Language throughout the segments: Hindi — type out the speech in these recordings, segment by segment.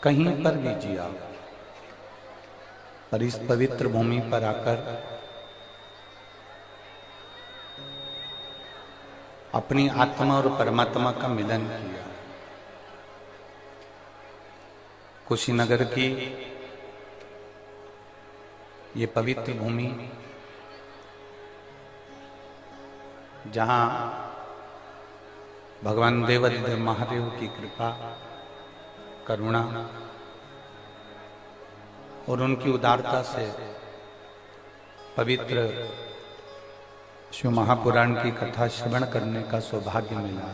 कहीं पर भी जिया, पर इस पवित्र भूमि पर आकर अपनी आत्मा और परमात्मा का मिलन किया। कुशीनगर की ये पवित्र भूमि, जहाँ भगवान देवाधिदेव महादेव की कृपा, करुणा और उनकी उदारता से पवित्र शिव महापुराण की कथा श्रवण करने का सौभाग्य मिला।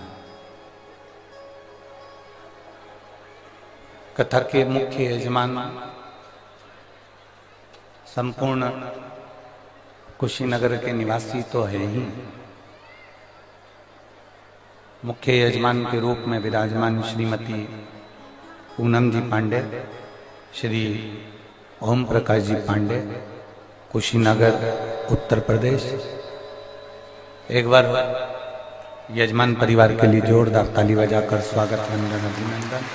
कथा के मुख्य यजमान संपूर्ण कुशीनगर के निवासी तो है ही, मुख्य यजमान के रूप में विराजमान श्रीमती पूनम जी पांडे, श्री ओम प्रकाश जी पांडे, कुशीनगर उत्तर प्रदेश। एक बार यजमान परिवार के लिए जोरदार ताली बजाकर स्वागत, वंदन, अभिनंदन।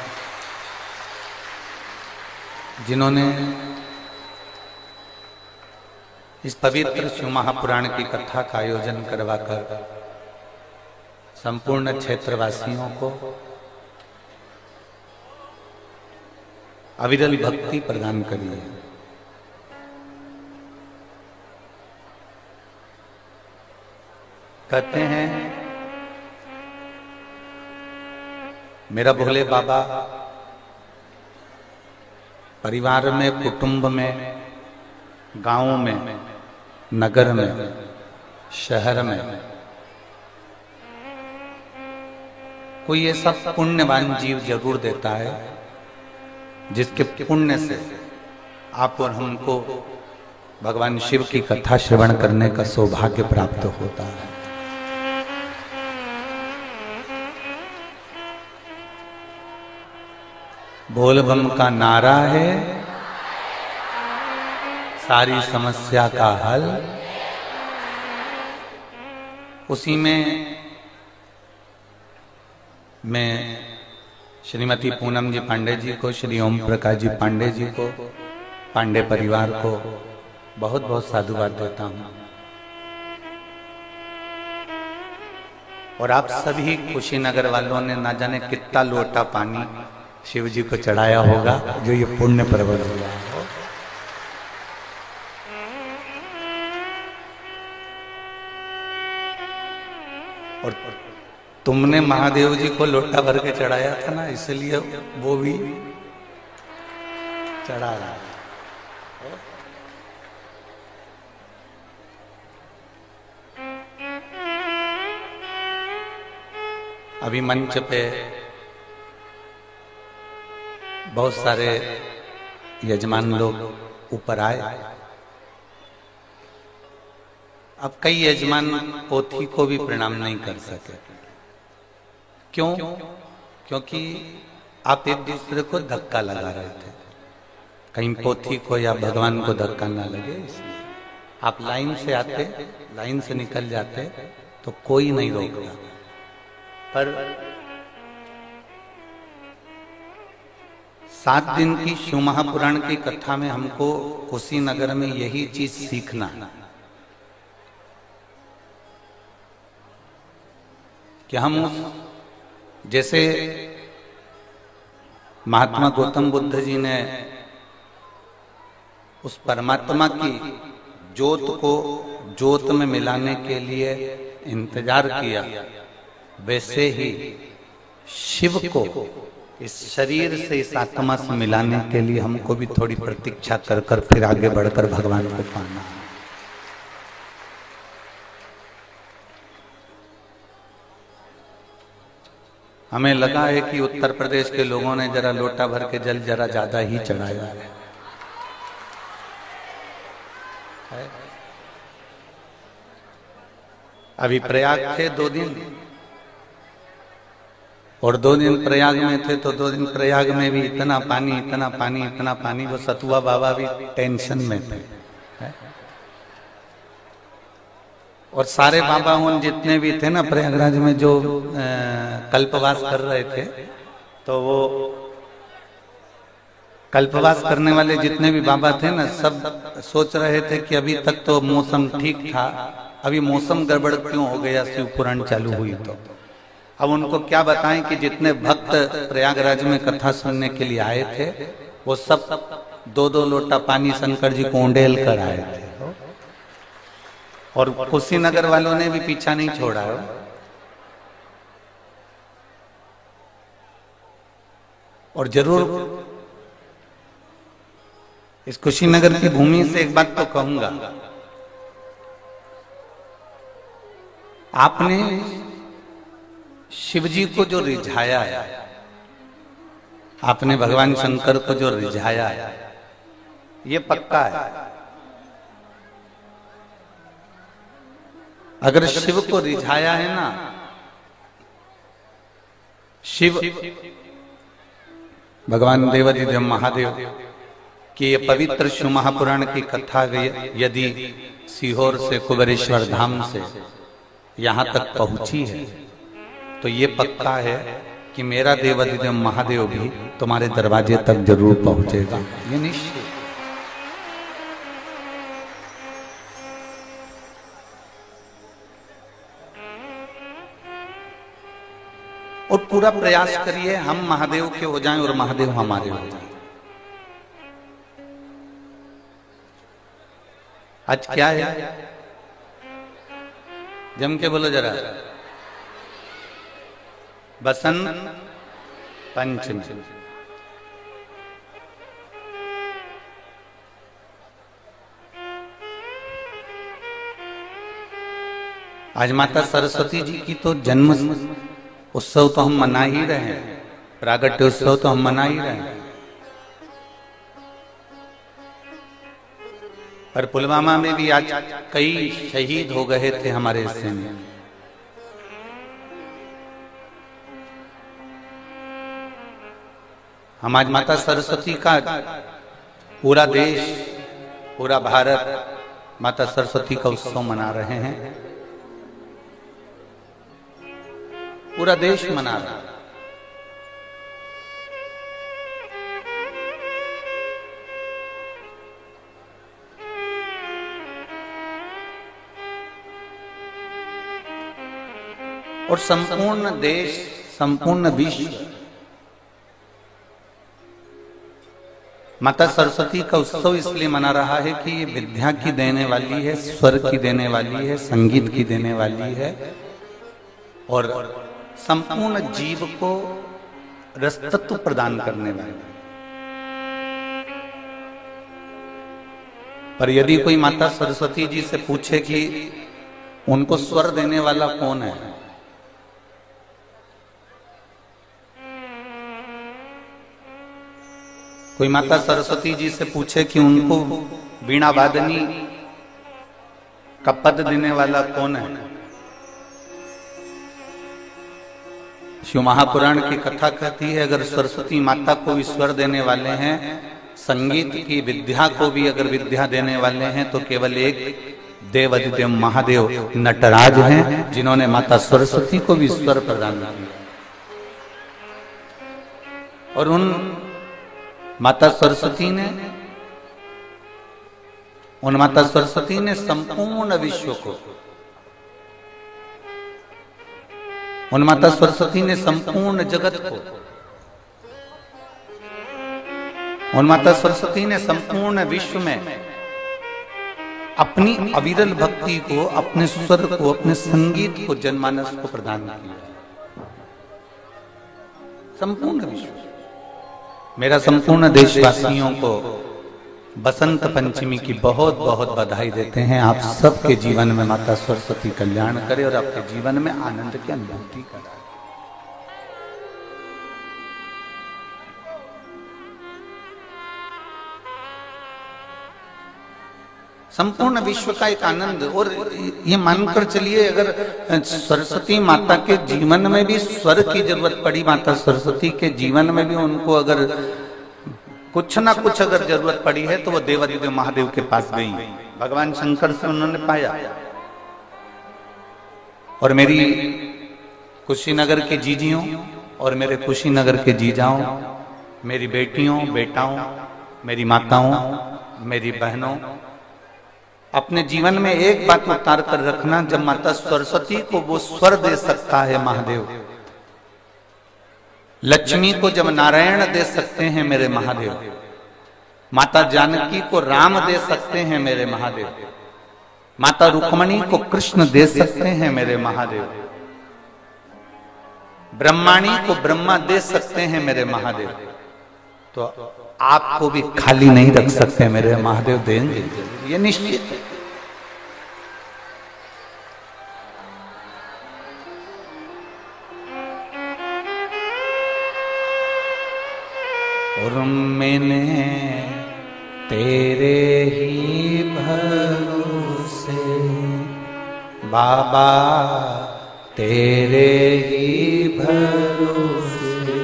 जिन्होंने इस पवित्र शिव महापुराण की कथा का आयोजन करवाकर संपूर्ण क्षेत्रवासियों को अविरल भक्ति प्रदान करी है। कहते हैं मेरा भोले बाबा परिवार में, कुटुंब में, गांव में, नगर में, शहर में कोई ऐसा पुण्यवान जीव जरूर देता है जिसके पुण्य से आप और हमको भगवान शिव की कथा श्रवण करने का सौभाग्य प्राप्त होता है। बोल बम का नारा है सारी समस्या का हल। उसी में मैं श्रीमती पूनम जी पांडे जी को, श्री ओम प्रकाश जी पांडे जी को, पांडे परिवार को बहुत बहुत साधुवाद देता हूं। और आप सभी कुशीनगर वालों ने ना जाने कितना लोटा पानी शिव जी को चढ़ाया होगा, जो ये पुण्य पर्वत हुआ हो। और तुमने महादेव जी को लोटा भर के चढ़ाया था ना, इसलिए वो भी चढ़ा रहा है। अभी मंच पे बहुत सारे यजमान लोग ऊपर आए। अब कई यजमान पोथी को भी प्रणाम नहीं कर सके। क्यों? क्योंकि आप एक दूसरे को धक्का लगा रहे थे, कहीं पोथी को या भगवान को धक्का ना लगे, इसलिए आप लाइन से आते, लाइन से निकल जाते तो कोई नहीं रोकता। पर 7 दिन की शिव महापुराण की कथा में हमको कुशीनगर में यही चीज सीखना है कि हम उस, जैसे महात्मा गौतम बुद्ध जी ने उस परमात्मा की ज्योत को ज्योत में मिलाने के लिए इंतजार किया, वैसे ही शिव को इस शरीर से, इस आत्मा से मिलाने के लिए हमको भी थोड़ी प्रतीक्षा कर कर फिर आगे बढ़कर भगवान को पाना है। हमें लगा है कि उत्तर प्रदेश के लोगों ने जरा लोटा भर के जल जरा ज्यादा ही चढ़ाया है। अभी प्रयाग थे 2 दिन, और 2 दिन प्रयाग में थे तो 2 दिन प्रयाग में भी इतना पानी, इतना पानी, इतना पानी। वो सतुआ बाबा भी टेंशन में थे। और सारे बाबा उन जितने भी थे ना प्रयागराज में जो कल्पवास कर रहे थे, तो वो कल्पवास करने वाले जितने भी बाबा थे ना, सब सोच रहे थे कि अभी तक तो मौसम ठीक था, अभी मौसम गड़बड़ क्यों हो गया, शिव पुराण चालू हुई तो। अब उनको क्या बताएं कि जितने भक्त प्रयागराज में कथा सुनने के लिए आए थे, वो सब 2-2 लोटा पानी शंकर जी को उंडेल कर आए थे। और कुशीनगर वालों ने भी पीछा नहीं छोड़ा है। और जरूर इस कुशीनगर की भूमि से एक बात तो कहूंगा, आपने शिवजी को जो रिझाया है, आपने भगवान शंकर को जो रिझाया है, ये पक्का है। अगर शिव को रिझाया है ना, शिव भगवान देवाधिदेव महादेव कि ये पवित्र शिव महापुराण की कथा यदि सीहोर से कुबेरेश्वर धाम से यहां तक पहुंची है, तो ये पक्का है कि मेरा देवाधिदेव महादेव भी तुम्हारे दरवाजे तक जरूर पहुंचेगा, ये निश्चित। और पूरा प्रयास करिए हम महादेव के हो जाएं और महादेव हमारे हो जाएं। आज क्या है, जम के बोलो जरा, बसंत पंचमी। आज माता सरस्वती जी की तो जन्म उत्सव तो हम मना ही रहे हैं, प्रागट्य उत्सव तो हम मना ही रहे हैं। पर पुलवामा में भी आज कई शहीद हो गए थे हमारे सैनिक। हम आज माता सरस्वती का पूरा देश, पूरा भारत माता सरस्वती का उत्सव मना रहे हैं, पूरा देश मना रहा है। और संपूर्ण देश, संपूर्ण विश्व माता सरस्वती का उत्सव इसलिए मना रहा है कि ये विद्या की देने वाली है, स्वर की देने वाली है, संगीत की देने वाली है, और संपूर्ण जीव को रसतत्व प्रदान करने वाली। पर यदि कोई माता सरस्वती जी से पूछे कि उनको स्वर देने वाला कौन है, कोई माता सरस्वती जी से पूछे कि उनको वीणा वादनी का पद देने वाला कौन है, शिव महापुराण की कथा कहती है अगर सरस्वती माता को भी स्वर देने वाले हैं, संगीत की विद्या को भी अगर विद्या देने वाले हैं, तो केवल एक देवाधिदेव महादेव नटराज हैं, जिन्होंने माता सरस्वती को भी स्वर प्रदान किया। और उन माता सरस्वती ने संपूर्ण विश्व को, उन माता सरस्वती ने संपूर्ण जगत को, उन माता सरस्वती ने संपूर्ण विश्व में अपनी अविरल भक्ति को, अपने स्वर को, अपने संगीत को, जनमानस को प्रदान किया। संपूर्ण विश्व। मेरा संपूर्ण देशवासियों को बसंत पंचमी की बहुत बहुत बधाई देते हैं। आप सबके जीवन में माता सरस्वती कल्याण करे और आपके जीवन में आनंद की अनुभूति कराए। संपूर्ण विश्व का एक आनंद। और ये मानकर चलिए अगर सरस्वती माता के जीवन में भी स्वर की जरूरत पड़ी, माता सरस्वती के जीवन में भी उनको अगर कुछ ना कुछ अगर जरूरत पड़ी है, तो वो देवाधिदेव महादेव के पास गई, भगवान शंकर से उन्होंने पाया। और मेरी कुशीनगर के जीजियों और मेरे कुशीनगर के जीजाओं, मेरी बेटियों, बेटाओं, मेरी माताओं, मेरी बहनों, अपने जीवन में एक बात उतार कर रखना, जब माता सरस्वती को वो स्वर दे सकता है महादेव, लक्ष्मी को जब नारायण दे सकते हैं मेरे महादेव, माता जानकी को राम दे सकते हैं मेरे महादेव, माता रुक्मणी को कृष्ण दे सकते हैं मेरे महादेव, ब्रह्माणी को ब्रह्मा दे सकते हैं मेरे महादेव, तो आपको भी खाली नहीं रख सकते मेरे महादेव, देंगे, ये निश्चित है। और मैंने तेरे ही भरोसे बाबा, तेरे ही भरोसे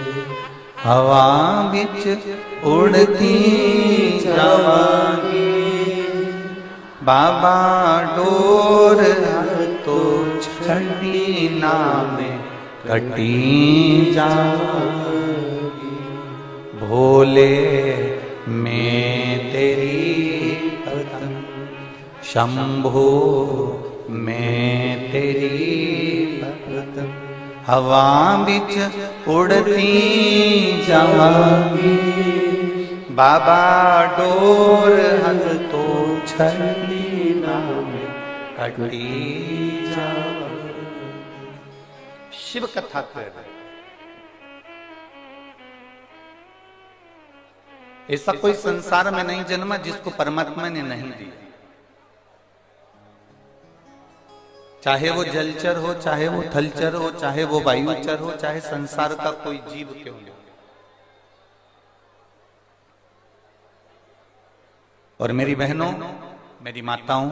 हवा बिच उड़ती जावांगी, बाबा डोर तो छड़ी नामे कटी जावांगी, भोले मैं तेरी पतंग, शंभो मैं तेरी पतंग, हवा बिच उड़ती जावांगी, बाबा डोर हल तो छड़ी नामे कटी जावांगी। शिव कथा कर रहे, ऐसा कोई संसार में नहीं जन्मा जिसको परमात्मा ने नहीं दिया, चाहे वो जलचर हो, चाहे वो थलचर हो, चाहे वो वायुचर हो, चाहे संसार का कोई जीव क्यों हो। और मेरी बहनों, मेरी माताओं,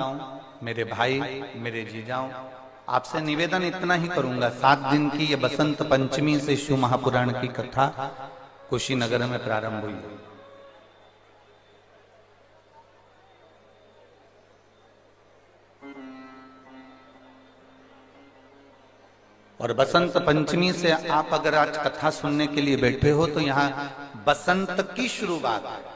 मेरे भाई, मेरे जीजाओं, आपसे निवेदन इतना ही करूंगा, 7 दिन की ये बसंत पंचमी से शिव महापुराण की कथा कुशीनगर में प्रारंभ हुई। और बसंत पंचमी से आप अगर आज कथा सुनने के लिए बैठे हो तो यहाँ बसंत की शुरुआत है।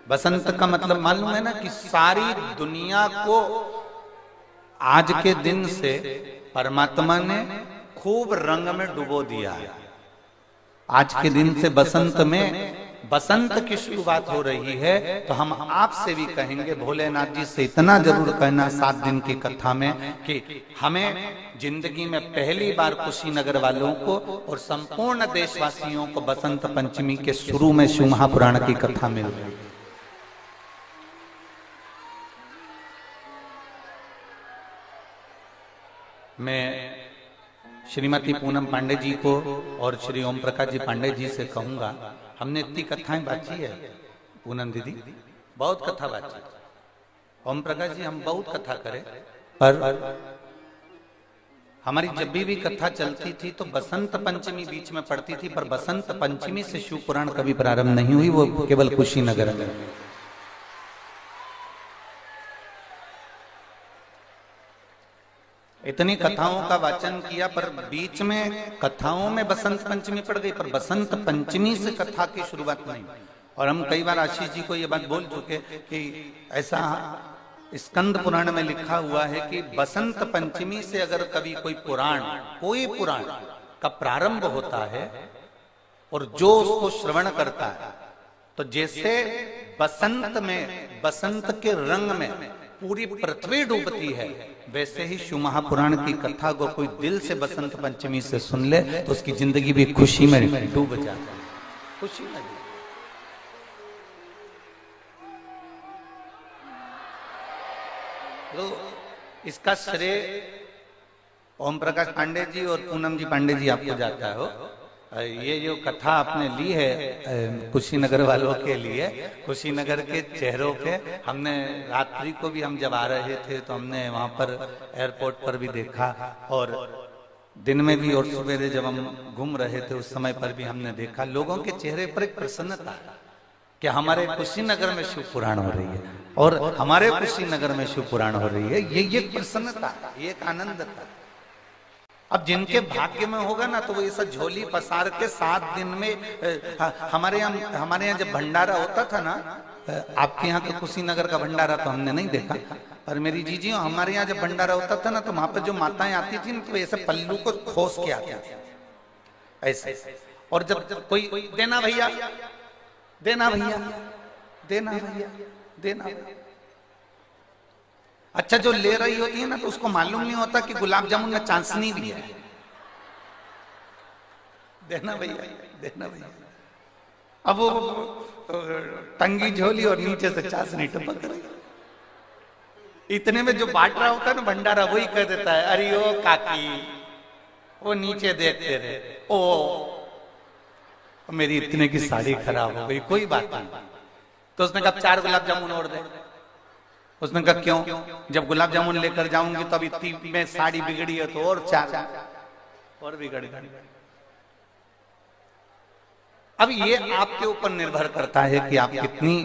बसंत का मतलब मालूम है ना कि सारी दुनिया को आज के दिन से परमात्मा ने खूब रंग में डुबो दिया है। आज के दिन से बसंत में बसंत की शुरुआत हो रही है, तो हम आपसे भी कहेंगे, भोलेनाथ जी से इतना जरूर कहना 7 दिन की कथा में कि हमें जिंदगी में पहली बार कुशीनगर वालों को और संपूर्ण देशवासियों को बसंत पंचमी के शुरू में शिव महापुराण की कथा मिल रही है। मैं श्रीमती पूनम पांडे जी को और श्री ओम प्रकाश जी पांडे जी से कहूंगा, हमने इतनी कथाएं बांची है, पूनम दीदी बहुत कथा बांची, ओम प्रकाश जी हम बहुत कथा करें, पर हमारी जब भी कथा चलती थी तो बसंत पंचमी बीच में पड़ती थी, पर बसंत पंचमी से शिव पुराण कभी प्रारंभ नहीं हुई, वो केवल कुशीनगर में। इतनी कथाओं का वाचन किया, पर बीच में कथाओं में बसंत पंचमी पड़ गई, पर बसंत पंचमी से कथा की शुरुआत नहीं। और हम कई बार आशीष जी को ये बात बोल चुके कि ऐसा स्कंद पुराण में लिखा हुआ है कि बसंत पंचमी से अगर कभी कोई पुराण का प्रारंभ होता है और जो उसको श्रवण करता है, तो जैसे बसंत में, बसंत के रंग में पूरी पृथ्वी डूबती है, वैसे ही शिव महापुराण की कथा को कोई दिल से बसंत पंचमी से सुन ले तो उसकी जिंदगी भी खुशी में डूब जाती है, खुशी में। तो इसका श्रेय ओम प्रकाश पांडे जी और पूनम जी पांडे जी आपको जाता हो। ये जो कथा आपने ली है कुशीनगर वालों के लिए, कुशीनगर के चेहरों पे, हमने रात्रि को भी हम जब आ रहे थे तो हमने वहां पर एयरपोर्ट पर भी देखा, और दिन में भी और सवेरे जब हम घूम रहे थे उस समय पर भी हमने देखा, लोगों के चेहरे पर एक प्रसन्नता कि हमारे कुशीनगर में शिव पुराण हो रही है और हमारे कुशीनगर में शिव पुराण हो रही है। ये प्रसन्नता, ये एक आनंद था। अब जिनके भाग्य में होगा ना तो वो ये सब झोली पसार के 7 दिन में हमारे यहाँ जब भंडारा होता था ना, आपके यहाँ तो कुशीनगर का भंडारा तो हमने नहीं देखा, पर मेरी जीजी हमारे यहाँ जब भंडारा होता था ना तो वहां पर जो माताएं आती थी ना तो ऐसे पल्लू को खोस के आती थी ऐसे, और जब कोई देना भैया देना भैया देना भैया देना भैया, अच्छा जो ले रही होती है ना तो उसको मालूम नहीं होता कि गुलाब जामुन में चाशनी भी है, देना भैया देना भैया। अब वो टंगी झोली और नीचे से चाशनी टपक रही, इतने में जो बांट रहा होता है ना भंडारा वही कह देता है, अरे ओ काकी वो नीचे देखते रहे, ओ मेरी इतने की साड़ी खराब हो गई, कोई बात नहीं। तो उसने कहा 4 गुलाब जामुन और दे। उसने कहा क्यों, जब गुलाब जामुन लेकर जाऊंगी तो अब इतनी में साड़ी बिगड़ी है तो और 4 और बिगड़ गई। अब ये आपके ऊपर निर्भर करता है कि आप कितनी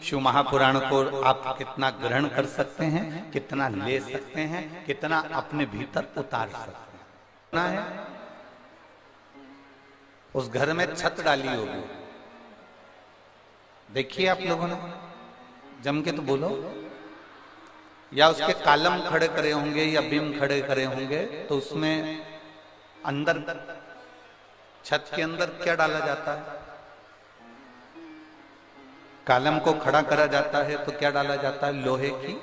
शिव महापुराण को आप कितना ग्रहण कर सकते हैं, कितना ले सकते हैं, कितना अपने भीतर उतार सकते हैं। है उस घर में छत डाली होगी, देखिए आप लोगों ने जम के तो बोलो, या उसके कालम खड़े करे होंगे या बीम खड़े करे होंगे, तो उसमें अंदर छत के अंदर क्या डाला जाता है, कालम को खड़ा करा जाता है तो क्या डाला जाता है, लोहे की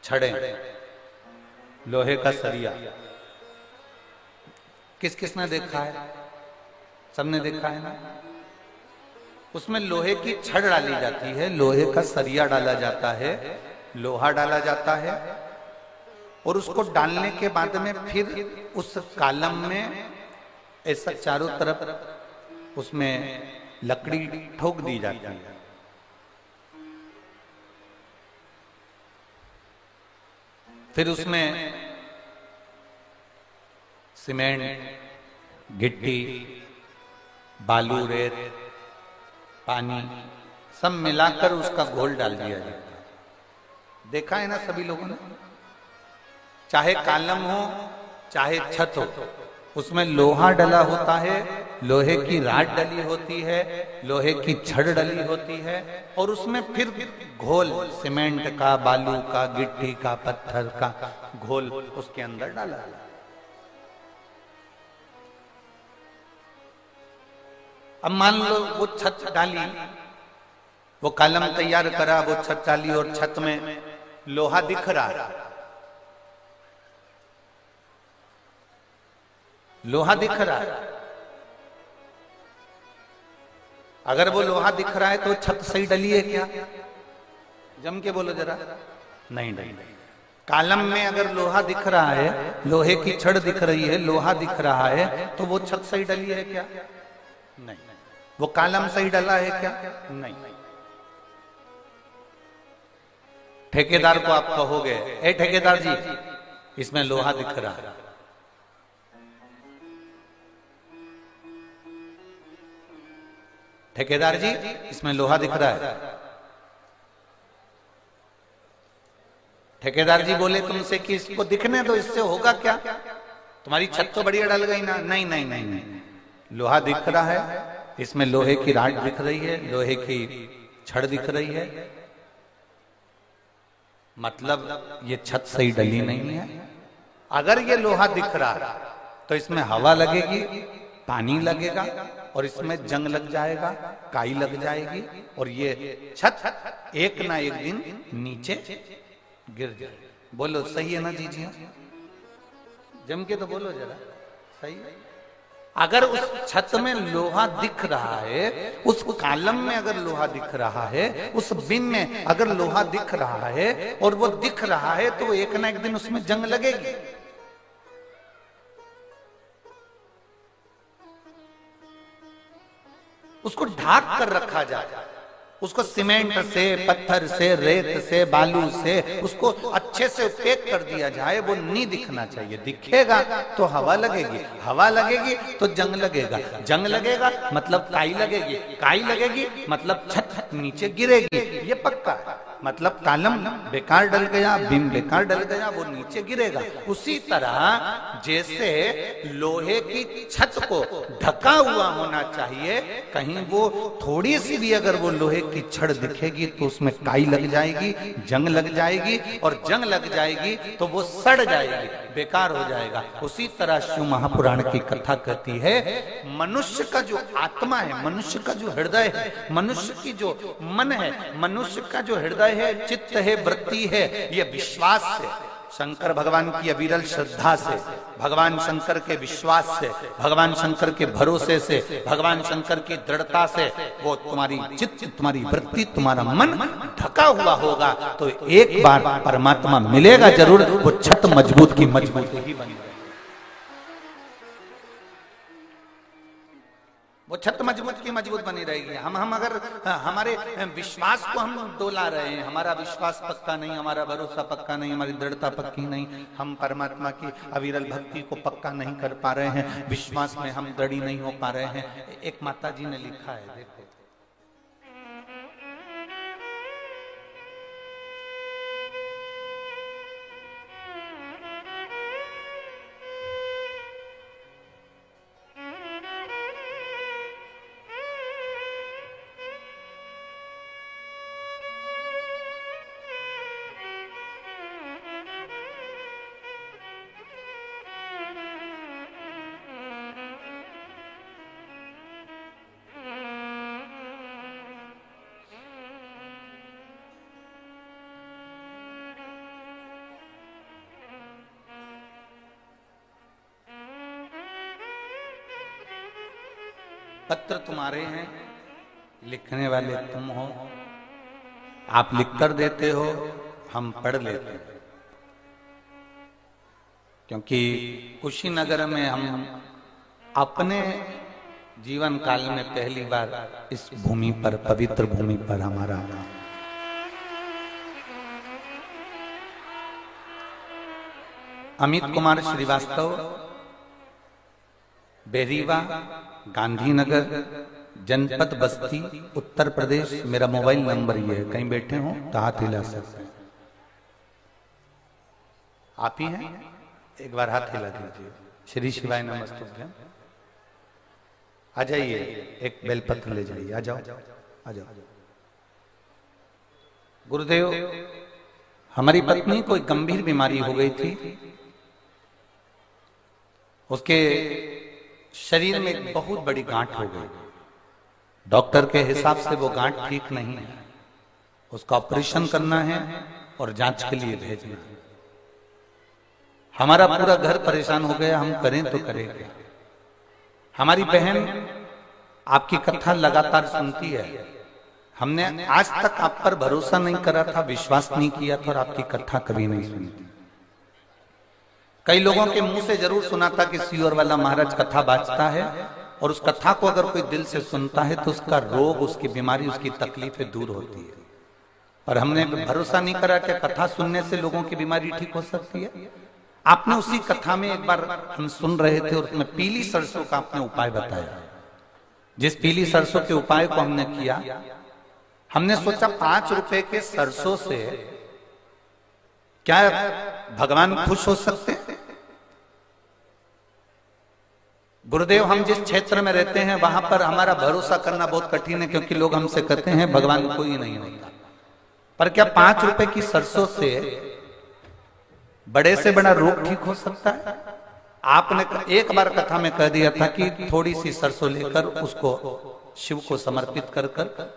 छड़े, लोहे का सरिया। किस किस ने देखा है, सबने देखा है ना, उसमें लोहे की छड़ डाली जाती है, लोहे का सरिया डाला जाता है, लोहा डाला जाता है, और उसको डालने के बाद में फिर उस कालम में ऐसा चारों तरफ उसमें लकड़ी ठोक दी जाती है। फिर उसमें सीमेंट, गिट्टी, बालू, रेत, पानी सब मिलाकर उसका घोल डाल दिया जाता है। देखा है ना सभी लोगों ने, चाहे कालम हो चाहे छत हो, उसमें लोहा डला होता है, लोहे की राड डली होती है, लोहे की छड़ डली होती है, और उसमें फिर घोल सीमेंट का, बालू का, गिट्टी का, पत्थर का घोल उसके अंदर डाला है। अब मान लो वो छत डाली, वो कालम तैयार करा, वो छत डाली और छत में लोहा दिख रहा है, लोहा दिख रहा है। अगर वो लोहा दिख रहा है तो छत सही डली है क्या, जम के बोलो जरा, नहीं डली। कालम में अगर लोहा दिख रहा है, लोहे की छड़ दिख रही है, लोहा दिख रहा है, तो वो छत सही डली है क्या, नहीं। वो कालम सही डला है क्या, नहीं। ठेकेदार को आप कहोगे, ए ठेकेदार जी इसमें लोहा दिख रहा है, ठेकेदार जी इसमें लोहा दिख रहा है, ठेकेदार जी बोले तुमसे कि इसको दिखने दो, इससे होगा क्या, तुम्हारी छत तो बढ़िया डल गई ना, नहीं नहीं नहीं नहीं, लोहा दिख रहा है, इसमें लोहे की राड दिख रही है, लोहे की छड़ दिख रही है, मतलब ये छत सही डली नहीं है। अगर ये लोहा दिख रहा है तो इसमें हवा लगेगी, पानी लगेगा, और इसमें जंग लग जाएगा, काई लग जाएगी, और ये छत एक ना एक दिन नीचे गिर जाएगी। बोलो सही है ना जीजी, जम के तो बोलो जरा, सही है। अगर उस छत में लोहा दिख रहा है, उस कालम में अगर लोहा दिख रहा है, उस बिन में अगर लोहा दिख रहा है और वो दिख रहा है, तो एक ना एक दिन उसमें जंग लगेगी। उसको ढाक कर रखा जाए, उसको सीमेंट से, पत्थर से, रेत से, बालू से उसको अच्छी अच्छे से उपयोग कर दिया जाए, वो नहीं दिखना चाहिए। दिखेगा तो हवा लगेगी, हवा लगेगी तो जंग लगेगा, जंग लगेगा मतलब काई लगेगी, काई लगेगी मतलब छत नीचे गिरेगी, ये पक्का है। मतलब कॉलम बेकार डल गया, बीम बेकार डल गया, वो नीचे गिरेगा। उसी तरह जैसे लोहे की छत को ढका हुआ होना चाहिए, कहीं वो थोड़ी सी भी अगर वो लोहे की छड़ दिखेगी तो उसमें काई लग जाएगी, जंग लग जाएगी, और जंग लग जाएगी तो वो सड़ जाएगी, बेकार हो जाएगा। उसी तरह शिव महापुराण की कथा कहती है, मनुष्य का जो आत्मा है, मनुष्य का जो हृदय है, मनुष्य की जो मन है, मनुष्य का जो हृदय है, चित्त है, वृत्ति है, ये विश्वास से, शंकर भगवान की अविरल श्रद्धा से, भगवान शंकर के विश्वास से, भगवान शंकर के भरोसे से, भगवान शंकर की दृढ़ता से वो तुम्हारी चित्त, तुम्हारी वृत्ति, तुम्हारा मन ढका हुआ होगा तो एक बार परमात्मा मिलेगा जरूर, वो छत मजबूत की मजबूत ही बनेगी, वो छत मजबूत की मजबूत बनी रहेगी। हम अगर हमारे विश्वास को हम डोला रहे हैं, हमारा विश्वास पक्का नहीं, हमारा भरोसा पक्का नहीं, हमारी दृढ़ता पक्की नहीं, हम परमात्मा की अविरल भक्ति को पक्का नहीं कर पा रहे हैं, विश्वास में हम दृढ़ नहीं हो पा रहे हैं। एक माता जी ने लिखा है, देखो, पत्र तुम्हारे हैं, लिखने वाले तुम हो, आप लिख कर देते हो, हम पढ़ लेते हैं। क्योंकि कुशीनगर में हम अपने जीवन काल में पहली बार इस भूमि पर, पवित्र भूमि पर हमारा अमित कुमार श्रीवास्तव, बेरीवा, गांधीनगर, जनपद बस्ती, उत्तर प्रदेश। मेरा मोबाइल नंबर ये है, कहीं बैठे हो तो हाथ हिला सकते हैं। आप ही हैं, एक बार हाथ हिला दीजिए। श्री शिवाय नमस्तुभ्यम। आ जाइए, एक बेलपत्र ले जाइए, आ जाओ, आ जाओ। गुरुदेव, हमारी पत्नी को एक गंभीर बीमारी हो गई थी, उसके शरीर में एक बहुत बड़ी गांठ हो गई। डॉक्टर के हिसाब से वो गांठ ठीक नहीं है, उसका ऑपरेशन करना है और जांच के लिए भेजना है। हमारा पूरा घर परेशान हो गया, हम करें तो करें क्या। हमारी बहन आपकी कथा लगातार सुनती है, हमने आज तक आप पर भरोसा नहीं करा था, विश्वास नहीं किया था और आपकी कथा कभी नहीं सुनी थी। कई लोगों के मुंह से जरूर सुना था कि सीहोर वाला महाराज कथा बाजता है, और उस कथा को अगर कोई दिल से सुनता है तो उसका रोग, उसकी बीमारी, उसकी तकलीफें दूर होती है। और हमने भरोसा नहीं करा कि कथा सुनने से लोगों की बीमारी ठीक हो सकती है। आपने उसी कथा में एक बार हम सुन रहे थे और उसमें पीली सरसों का आपने उपाय बताया। जिस पीली सरसों के उपाय को हमने किया, हमने सोचा 5 रुपए के सरसों से क्या भगवान खुश हो सकते हैं? गुरुदेव, हम जिस क्षेत्र में रहते हैं वहां पर हमारा भरोसा करना बहुत कठिन है, क्योंकि लोग हमसे कहते हैं भगवान कोई नहीं होता। पर क्या 5 रुपए की सरसों से बड़े से बड़ा रोग ठीक हो सकता है? आपने एक बार कथा में कह दिया था कि थोड़ी सी सरसों लेकर उसको शिव को समर्पित कर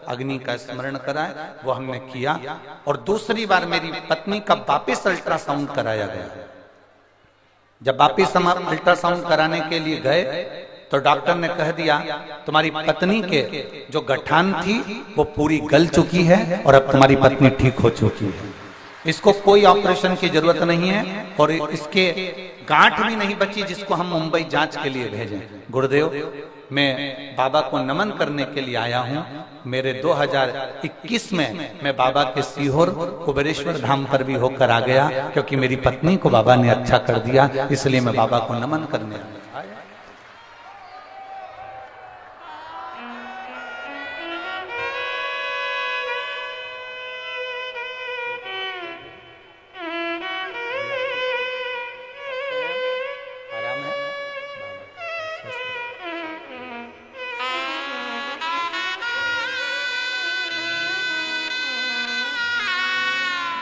अग्नि का स्मरण कराए, वो हमने किया। और दूसरी बार मेरी पत्नी का वापिस अल्ट्रासाउंड कराया गया। जब वापिस हम अल्ट्रासाउंड कराने के लिए गए तो डॉक्टर ने कह दिया तुम्हारी पत्नी के जो गठान थी वो पूरी गल चुकी है और अब तुम्हारी पत्नी ठीक हो चुकी है। इसको कोई ऑपरेशन की जरूरत नहीं है और इसके गांठ भी नहीं बची जिसको हम मुंबई जांच के लिए भेजें। गुरुदेव, मैं बाबा को नमन करने के लिए आया हूं। मेरे 2021 में मैं बाबा के सीहोर कुबेरेश्वर धाम पर भी होकर आ गया, क्योंकि मेरी पत्नी को बाबा ने अच्छा कर दिया, इसलिए मैं बाबा को नमन करने आया।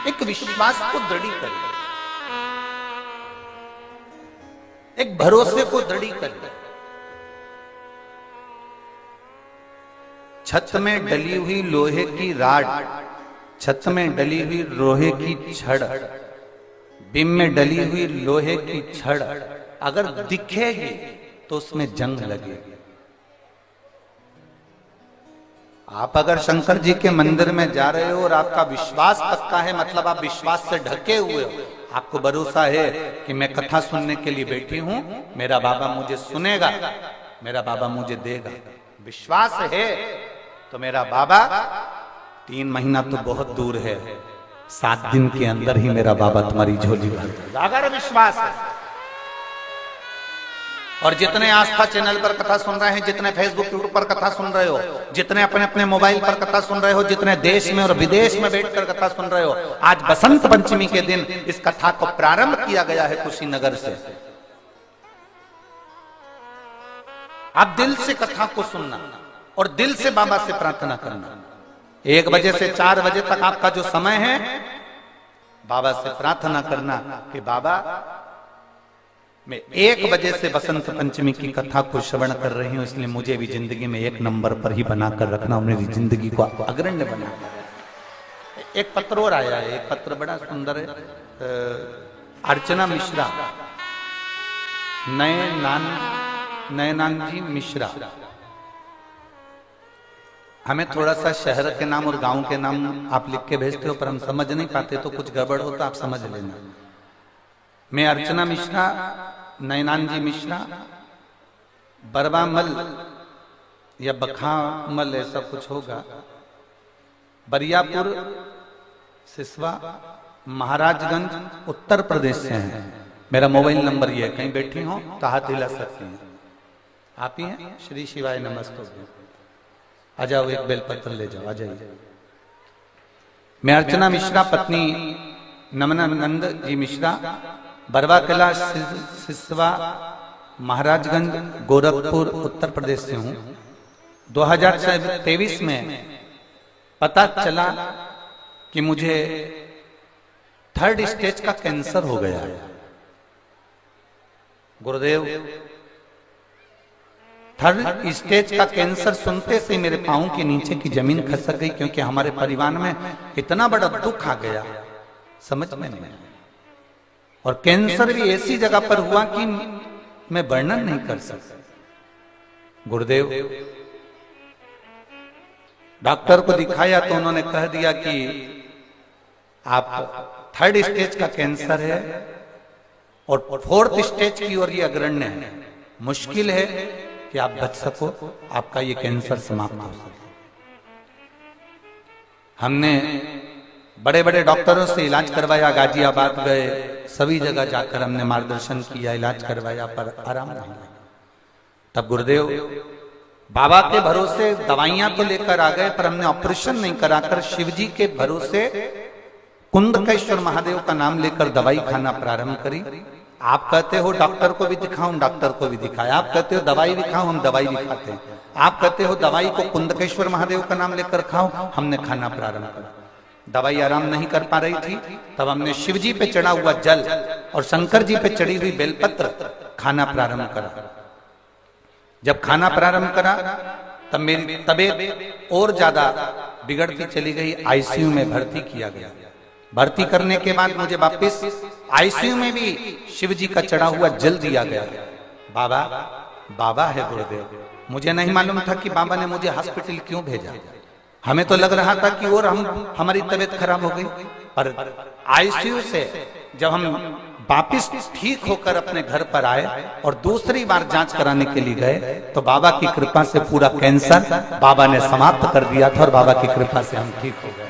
एक विश्वास को दृढ़ करें, एक भरोसे को दृढ़ करें। छत में डली हुई लोहे की राड, छत में डली हुई लोहे की छड़, बिम में डली हुई लोहे की छड़ अगर दिखेगी तो उसमें जंग लगेगी। आप अगर शंकर जी के मंदिर में जा रहे हो और आपका विश्वास पक्का है, मतलब आप विश्वास से ढके हुए हो, आपको भरोसा है कि मैं कथा सुनने के लिए बैठी हूं, मेरा बाबा मुझे सुनेगा, मेरा बाबा मुझे देगा, विश्वास है तो मेरा बाबा 3 महीना तो बहुत दूर है, 7 दिन के अंदर ही मेरा बाबा तुम्हारी झोली भर देगा, अगर विश्वास है। और जितने आस्था चैनल पर कथा सुन रहे हैं, जितने फेसबुक यूट्यूब पर कथा सुन रहे हो, जितने अपने अपने मोबाइल पर कथा सुन रहे हो, जितने देश में और विदेश में बैठकर कथा सुन रहे हो, आज बसंत पंचमी के दिन इस कथा को प्रारंभ किया गया है कुशीनगर से। आप दिल से कथा को सुनना और दिल से बाबा से प्रार्थना करना। 1 बजे से 4 बजे तक आपका जो समय है, बाबा से प्रार्थना करना कि बाबा मैं 1 बजे से बसंत पंचमी की कथा को श्रवण कर रही हूं, इसलिए मुझे भी जिंदगी में 1 नंबर पर ही बनाकर रखना और मेरी जिंदगी को अग्रण्य बना। एक पत्र और आया है, एक पत्र बड़ा सुंदर है, अर्चना मिश्रा, नयनान जी मिश्रा। हमें थोड़ा सा शहर के नाम और गांव के नाम आप लिख के भेजते हो, पर हम समझ नहीं पाते, तो कुछ गड़बड़ हो तो आप समझ लेना। मैं अर्चना मिश्रा, नयनान जी मिश्रा, बरवामल या बखामल ऐसा कुछ होगा, बरियापुर सिसवा महाराजगंज उत्तर प्रदेश से हैं। मेरा मोबाइल नंबर ये है, कहीं बैठी हो तो हाथ हिला सकती हैं। आप ही हैं? श्री शिवाय नमस्ते। आ जाओ, एक बेलपत्र ले जाओ, आ जाइए। मैं अर्चना मिश्रा, पत्नी नमनानंद जी मिश्रा, बरवा कला सिसवा महाराजगंज गोरखपुर उत्तर प्रदेश से हूं। 2023 में पता चला कि मुझे 3rd स्टेज का कैंसर हो गया है। गुरुदेव, 3rd स्टेज का कैंसर सुनते से मेरे पांव के नीचे की जमीन खसक गई, क्योंकि हमारे परिवार में इतना बड़ा दुख आ गया, समझ में नहीं आया। और कैंसर भी ऐसी जगह पर हुआ कि मैं वर्णन नहीं कर सकता। गुरुदेव, डॉक्टर को दिखाया तो उन्होंने कह दिया कि आप 3rd स्टेज का कैंसर है और 4th स्टेज की ओर ये अग्रण्य है, मुश्किल है कि आप बच सको, आपका ये कैंसर समाप्त हो सके। हमने बड़े बड़े डॉक्टरों से इलाज करवाया, गाजियाबाद गए, सभी जगह जाकर हमने मार्गदर्शन किया, इलाज करवाया, पर आराम नहीं लगा। तब गुरुदेव बाबा के भरोसे दवाइयां तो लेकर आ गए, पर हमने ऑपरेशन नहीं कराकर शिव जी के भरोसे कुंदकेश्वर महादेव का नाम लेकर दवाई खाना प्रारंभ करी। आप कहते हो डॉक्टर को भी दिखाऊं, डॉक्टर को भी दिखाया। आप कहते हो दवाई भी खाओ, हम दवाई भी खाते हैं। आप कहते हो दवाई को कुंदकेश्वर महादेव का नाम लेकर खाओ, हमने खाना प्रारंभ करा। दवाई आराम नहीं कर पा रही थी, तब हमने शिव जी पे चढ़ा हुआ जल और शंकर जी पे चढ़ी हुई बेलपत्र खाना प्रारंभ करा। जब खाना प्रारंभ करा तब मेरी तबीयत और ज्यादा बिगड़ती चली गई, आईसीयू में भर्ती किया गया। भर्ती करने के बाद मुझे वापस आईसीयू में भी शिव जी का चढ़ा हुआ जल दिया गया। बाबा है गुरुदेव। मुझे नहीं मालूम था कि बाबा ने मुझे हॉस्पिटल क्यों भेजा। हमें तो लग रहा था कि और हमारी तबीयत खराब हो गई, पर आईसीयू से जब हम वापिस ठीक होकर अपने घर पर आए और दूसरी बार जांच कराने के लिए गए तो बाबा की कृपा से पूरा कैंसर बाबा ने समाप्त कर दिया था और बाबा की कृपा से हम ठीक हो गए।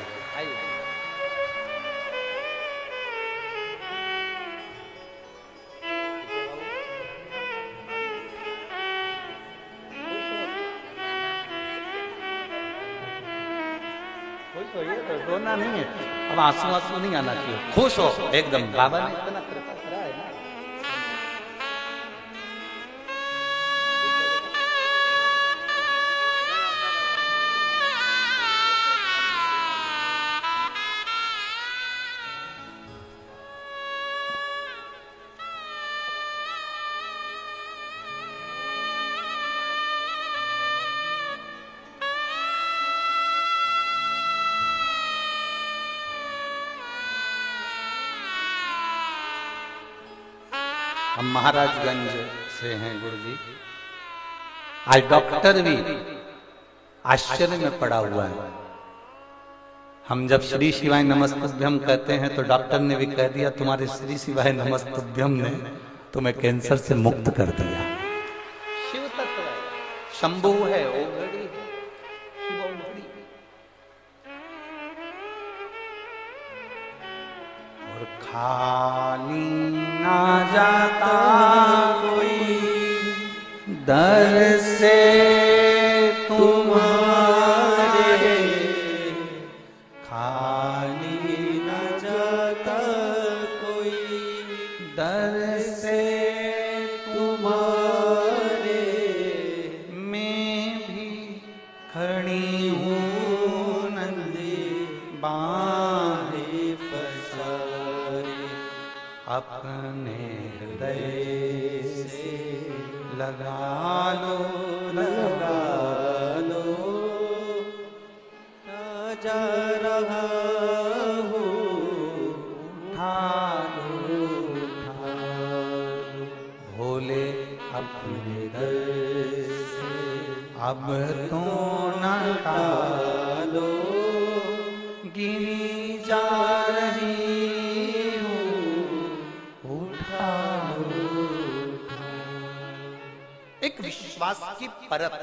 रोना नहीं है, अब आंसू आंसू नहीं आना चाहिए, खुश हो एकदम, बाबा ने इतना कृपा करा है ना। हम महाराजगंज से हैं गुरुजी। आज डॉक्टर भी आश्चर्य में पड़ा हुआ है। हम जब श्री शिवाय नमस्तुभ्यम कहते हैं तो डॉक्टर ने भी कह दिया तुम्हारे श्री शिवाय नमस्तुभ्यम ने तुम्हें कैंसर से मुक्त कर दिया। शिव तत्व है, शंभु है, ओघड़ी है, शिव ओघड़ी। और खाली ना जाता कोई दर से तुम्हारे, खाली ना जाता कोई दर से तुम्हारे, मैं भी खड़ी हूँ नंदी बाहें पसारे, अपने हृदय से लगा लो जा रहा हूँ, उठा लो भोले अपने दर से अब तो न टालो, गिनी जा रही हूँ, उठा लो। एक विश्वास की परत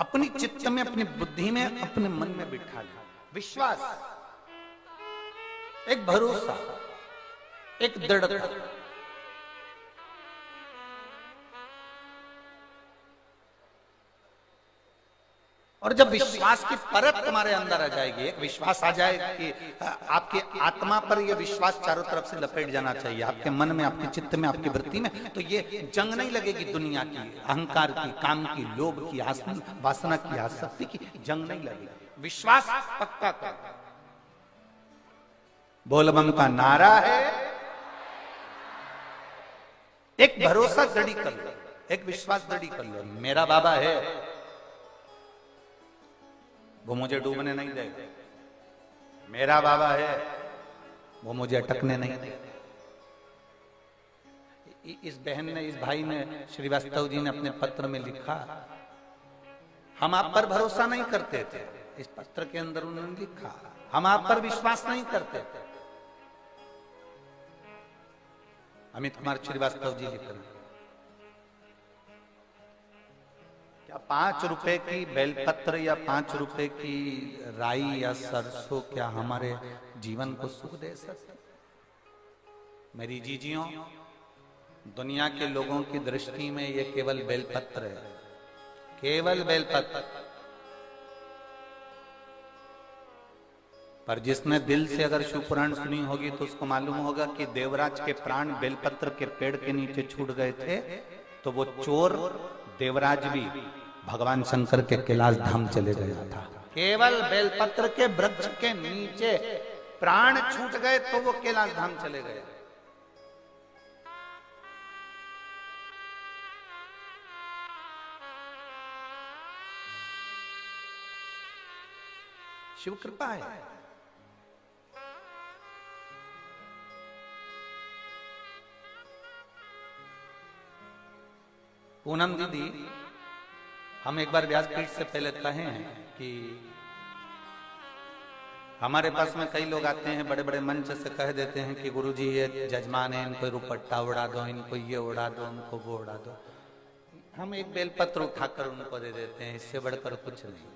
अपनी चित्त में, अपनी बुद्धि में, अपने मन में बिठा लिया। विश्वास, एक भरोसा, एक दृढ़ता। और जब विश्वास की परत तुम्हारे अंदर आ जाएगी, एक विश्वास आ जाए कि आपकी आत्मा पर यह विश्वास चारों तरफ से लपेट जाना चाहिए, आपके मन में, आपके चित्त में, आपकी वृत्ति में, तो ये जंग नहीं लगेगी दुनिया की, अहंकार की, काम की, लोभ की, वासना की, आसक्ति की जंग नहीं लगेगी। विश्वास पक्का कर, बोल बम का नारा है, एक भरोसा दृढ़ कर लो, एक विश्वास दृढ़ कर लो। मेरा बाबा है, वो मुझे डूबने नहीं देगा। मेरा बाबा है, वो मुझे अटकने नहीं देगा। इस बहन ने, इस भाई ने, श्रीवास्तव जी ने अपने पत्र में लिखा, हम आप पर भरोसा नहीं करते थे। इस पत्र के अंदर उन्होंने लिखा, हम आप पर विश्वास नहीं करते थे। अमित कुमार श्रीवास्तव जी लिख रहे हैं, क्या 5 रुपए की बेलपत्र या 5 रुपए की राई या सरसों क्या हमारे जीवन को सुख दे सकते? मेरी जीजियों, दुनिया के लोगों की दृष्टि में ये केवल बेलपत्र है, केवल बेलपत्र। पर जिसने दिल से अगर शिव पुराण सुनी होगी तो उसको मालूम होगा कि देवराज के प्राण बेलपत्र के पेड़ के नीचे छूट गए थे, तो वो चोर देवराज भी भगवान शंकर के कैलाश धाम चले गया था। केवल बेलपत्र के वृक्ष के नीचे प्राण छूट गए तो वो कैलाश धाम चले गए। शिव कृपा है। पूनम दीदी हम एक बार व्यासपीठ से पहले कहे हैं कि हमारे पास में कई लोग आते हैं, बड़े बड़े मंच से कह देते हैं कि गुरुजी ये जजमान है, इनको रुपट्टा उड़ा दो, इनको ये उड़ा दो, उनको वो उड़ा दो। हम एक बेलपत्र उठाकर उनको दे देते हैं, इससे बढ़कर कुछ नहीं।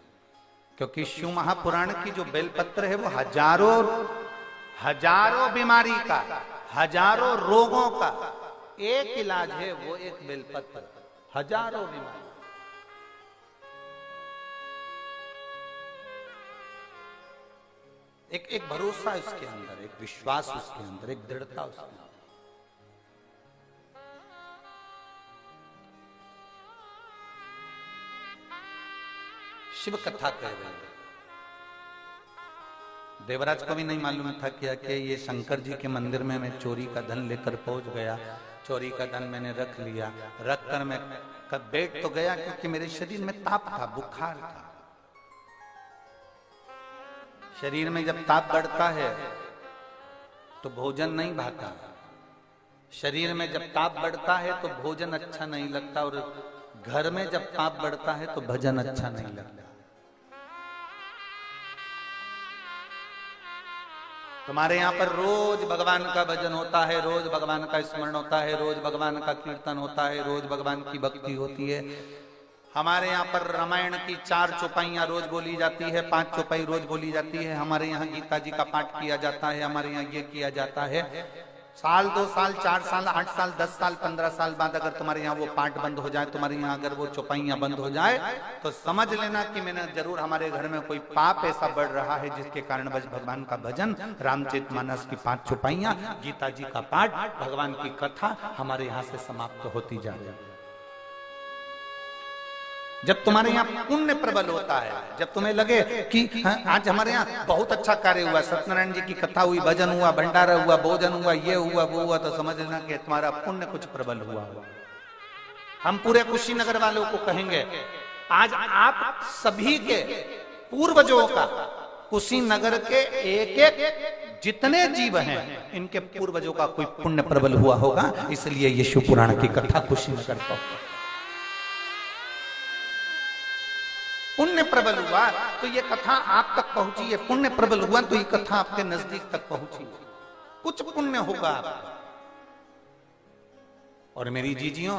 क्योंकि शिव महापुराण की जो बेलपत्र है वो हजारों बीमारी का, हजारों रोगों का एक इलाज है, वो एक बेलपत्र। हजारों बीमारी, एक भरोसा उसके अंदर, एक विश्वास उसके अंदर, एक दृढ़ता उसके अंदर। शिव कथा कह रहे हैं। देवराज को भी नहीं मालूम था क्या कि ये शंकर जी के मंदिर में मैं चोरी का धन लेकर पहुंच गया। चोरी का धन मैंने रख लिया, रख कर मैं कब बैठ तो गया, क्योंकि मेरे शरीर में ताप था, बुखार था। शरीर में जब ताप बढ़ता है तो भोजन नहीं भाता, शरीर में जब ताप बढ़ता है तो भोजन अच्छा नहीं लगता, और घर में जब ताप बढ़ता है तो भजन अच्छा नहीं लगता। तुम्हारे यहाँ पर रोज भगवान का भजन होता है, रोज भगवान का स्मरण होता है, रोज भगवान का कीर्तन होता है, रोज भगवान की भक्ति होती है। हमारे यहाँ पर रामायण की 4 चौपाइयां रोज बोली जाती है, 5 चौपाई रोज बोली जाती है। हमारे यहाँ गीता जी का पाठ किया जाता है, हमारे यहाँ ये किया जाता है। साल 2 साल 4 साल 8 साल 10 साल 15 साल बाद अगर तुम्हारे यहाँ वो पाठ बंद हो जाए, तुम्हारे यहाँ अगर वो चौपाइयां बंद हो जाए, तो समझ लेना कि मैंने जरूर हमारे घर में कोई पाप ऐसा बढ़ रहा है जिसके कारण बस भगवान का भजन, रामचरितमानस की 5 चौपाइयां, गीता जी का पाठ, भगवान की कथा हमारे यहाँ से समाप्त होती जा रही है। जब तुम्हारे यहाँ पुण्य प्रबल होता है, जब तुम्हें लगे कि आज हमारे यहाँ बहुत अच्छा कार्य हुआ, सत्यनारायण जी की कथा हुई, भजन हुआ, भंडारा हुआ, भोजन हुआ, ये हुआ वो हुआ, तो समझ लेना कि तुम्हारा पुण्य कुछ प्रबल हुआ। हम पूरे कुशीनगर वालों को कहेंगे, आज आप सभी के पूर्वजों का, कुशीनगर के एक एक जितने जीव हैं, इनके पूर्वजों का कोई पुण्य प्रबल हुआ होगा, इसलिए ये शिव पुराण की कथा कुशीनगर को पुण्य प्रबल हुआ, तो ये कथा आप तक पहुंची है। पुण्य प्रबल हुआ तो ये कथा आपके नजदीक तक पहुंची, कुछ पुण्य होगा। और मेरी जीजियों,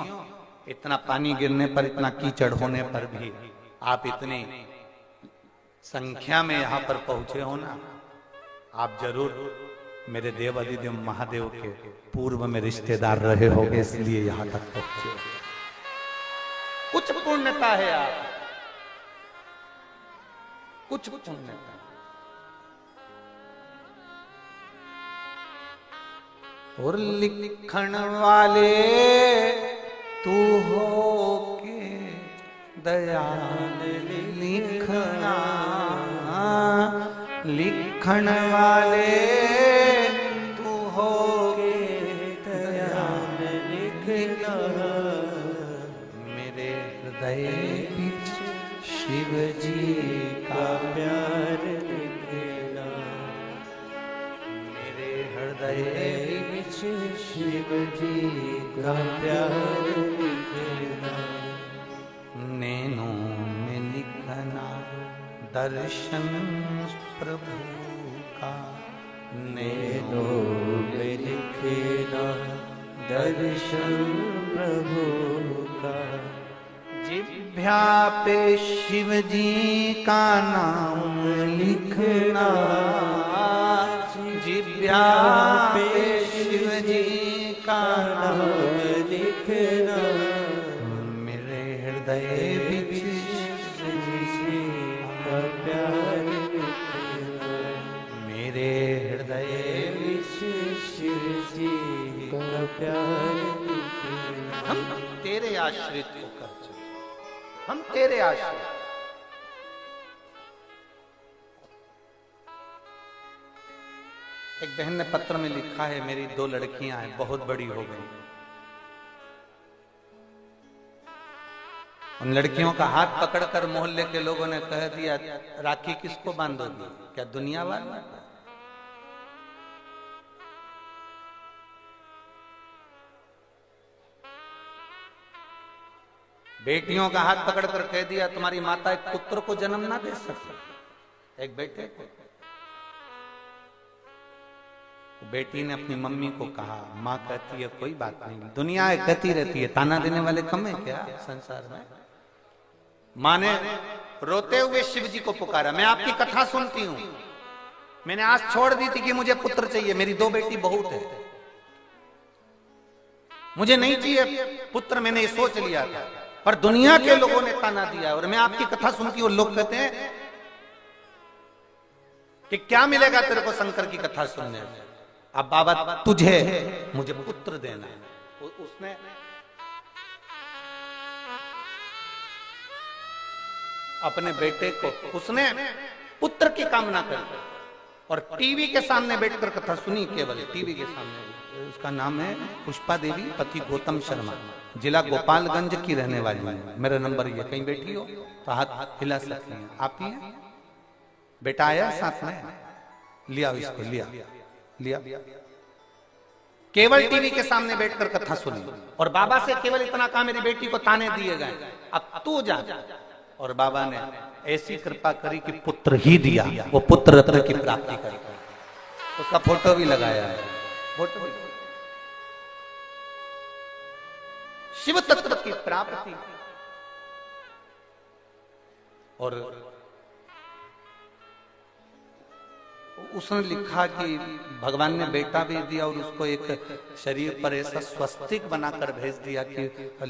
इतना पानी गिरने पर, इतना कीचड़ होने पर भी आप इतनी संख्या में यहां पर पहुंचे हो ना, आप जरूर मेरे देव अधिदेव महादेव के पूर्व में रिश्तेदार रहे होगे, इसलिए यहां तक पहुंचे। कुछ पुण्यता है, आप कुछ पुण्यता। और लिखण वाले तू हो के दयाल लिखना, लिखण वाले तू हो के दयाल लिखना, मेरे हृदय शिव जी का प्यार लिखना, मेरे हृदय विच शिव जी का प्यार लिखना, नैनों में लिखना दर्शन प्रभु का, नैनों में लिखना दर्शन प्रभु का, जिभ्या पे शिव जी का नाम लिखना, जिभ्या पे शिव जी का नाम लिखना, मेरे हृदय बिच शिव जी का प्यार लिखना, मेरे हृदय बिच शिव जी का प्यार लिखना। हम तेरे आश्रित होकर चले, हम तेरे आश्रित। एक बहन ने पत्र में लिखा है, मेरी 2 लड़कियां हैं, बहुत बड़ी हो गई। उन लड़कियों का हाथ पकड़कर मोहल्ले के लोगों ने कह दिया, राखी किसको बांधोगी, क्या दुनिया वाला? बेटियों का हाथ पकड़कर कह दिया तुम्हारी माता एक पुत्र को जन्म ना दे सके, एक बेटे को। बेटी ने अपनी मम्मी को कहा, माँ कहती है कोई बात नहीं, दुनिया कहती रहती है, ताना देने वाले कम है क्या संसार में। माँ ने रोते हुए शिव जी को पुकारा, मैं आपकी कथा सुनती हूं, मैंने आज छोड़ दी थी कि मुझे पुत्र चाहिए, मेरी 2 बेटी बहुत है, मुझे नहीं चाहिए पुत्र, मैंने ये सोच लिया था, पर दुनिया के लोगों ने ताना दिया और मैं आपकी कथा सुनती हूँ। लोग कहते हैं कि क्या मिलेगा तेरे को शंकर की कथा सुनने से। अब बाबा तुझे मुझे पुत्र देना है। उसने अपने बेटे को, उसने पुत्र की कामना करी और टीवी के सामने बैठकर कथा सुनी, केवल टीवी के सामने। उसका नाम है पुष्पा देवी, पति गौतम शर्मा, जिला गोपालगंज की रहने वाली है। मेरा नंबर ये, कहीं बैठी हो तो हाथ हिला सकती हैं। आप ही हैं? बेटा आया साथ में, लिया इसको, लिया लिया। केवल टीवी के सामने बैठकर कथा सुनी और बाबा से केवल इतना कहा, मेरी बेटी को ताने दिए गए, अब तू जा। और बाबा ने ऐसी कृपा करी कि पुत्र ही दिया, वो पुत्र रत्न की प्राप्ति करी। उसका फोटो भी लगाया है, फोटो भी। शिव तत्व की प्राप्ति। और उसने लिखा कि भगवान ने बेटा भी दिया और उसको एक शरीर पर ऐसा स्वस्तिक बनाकर भेज दिया कि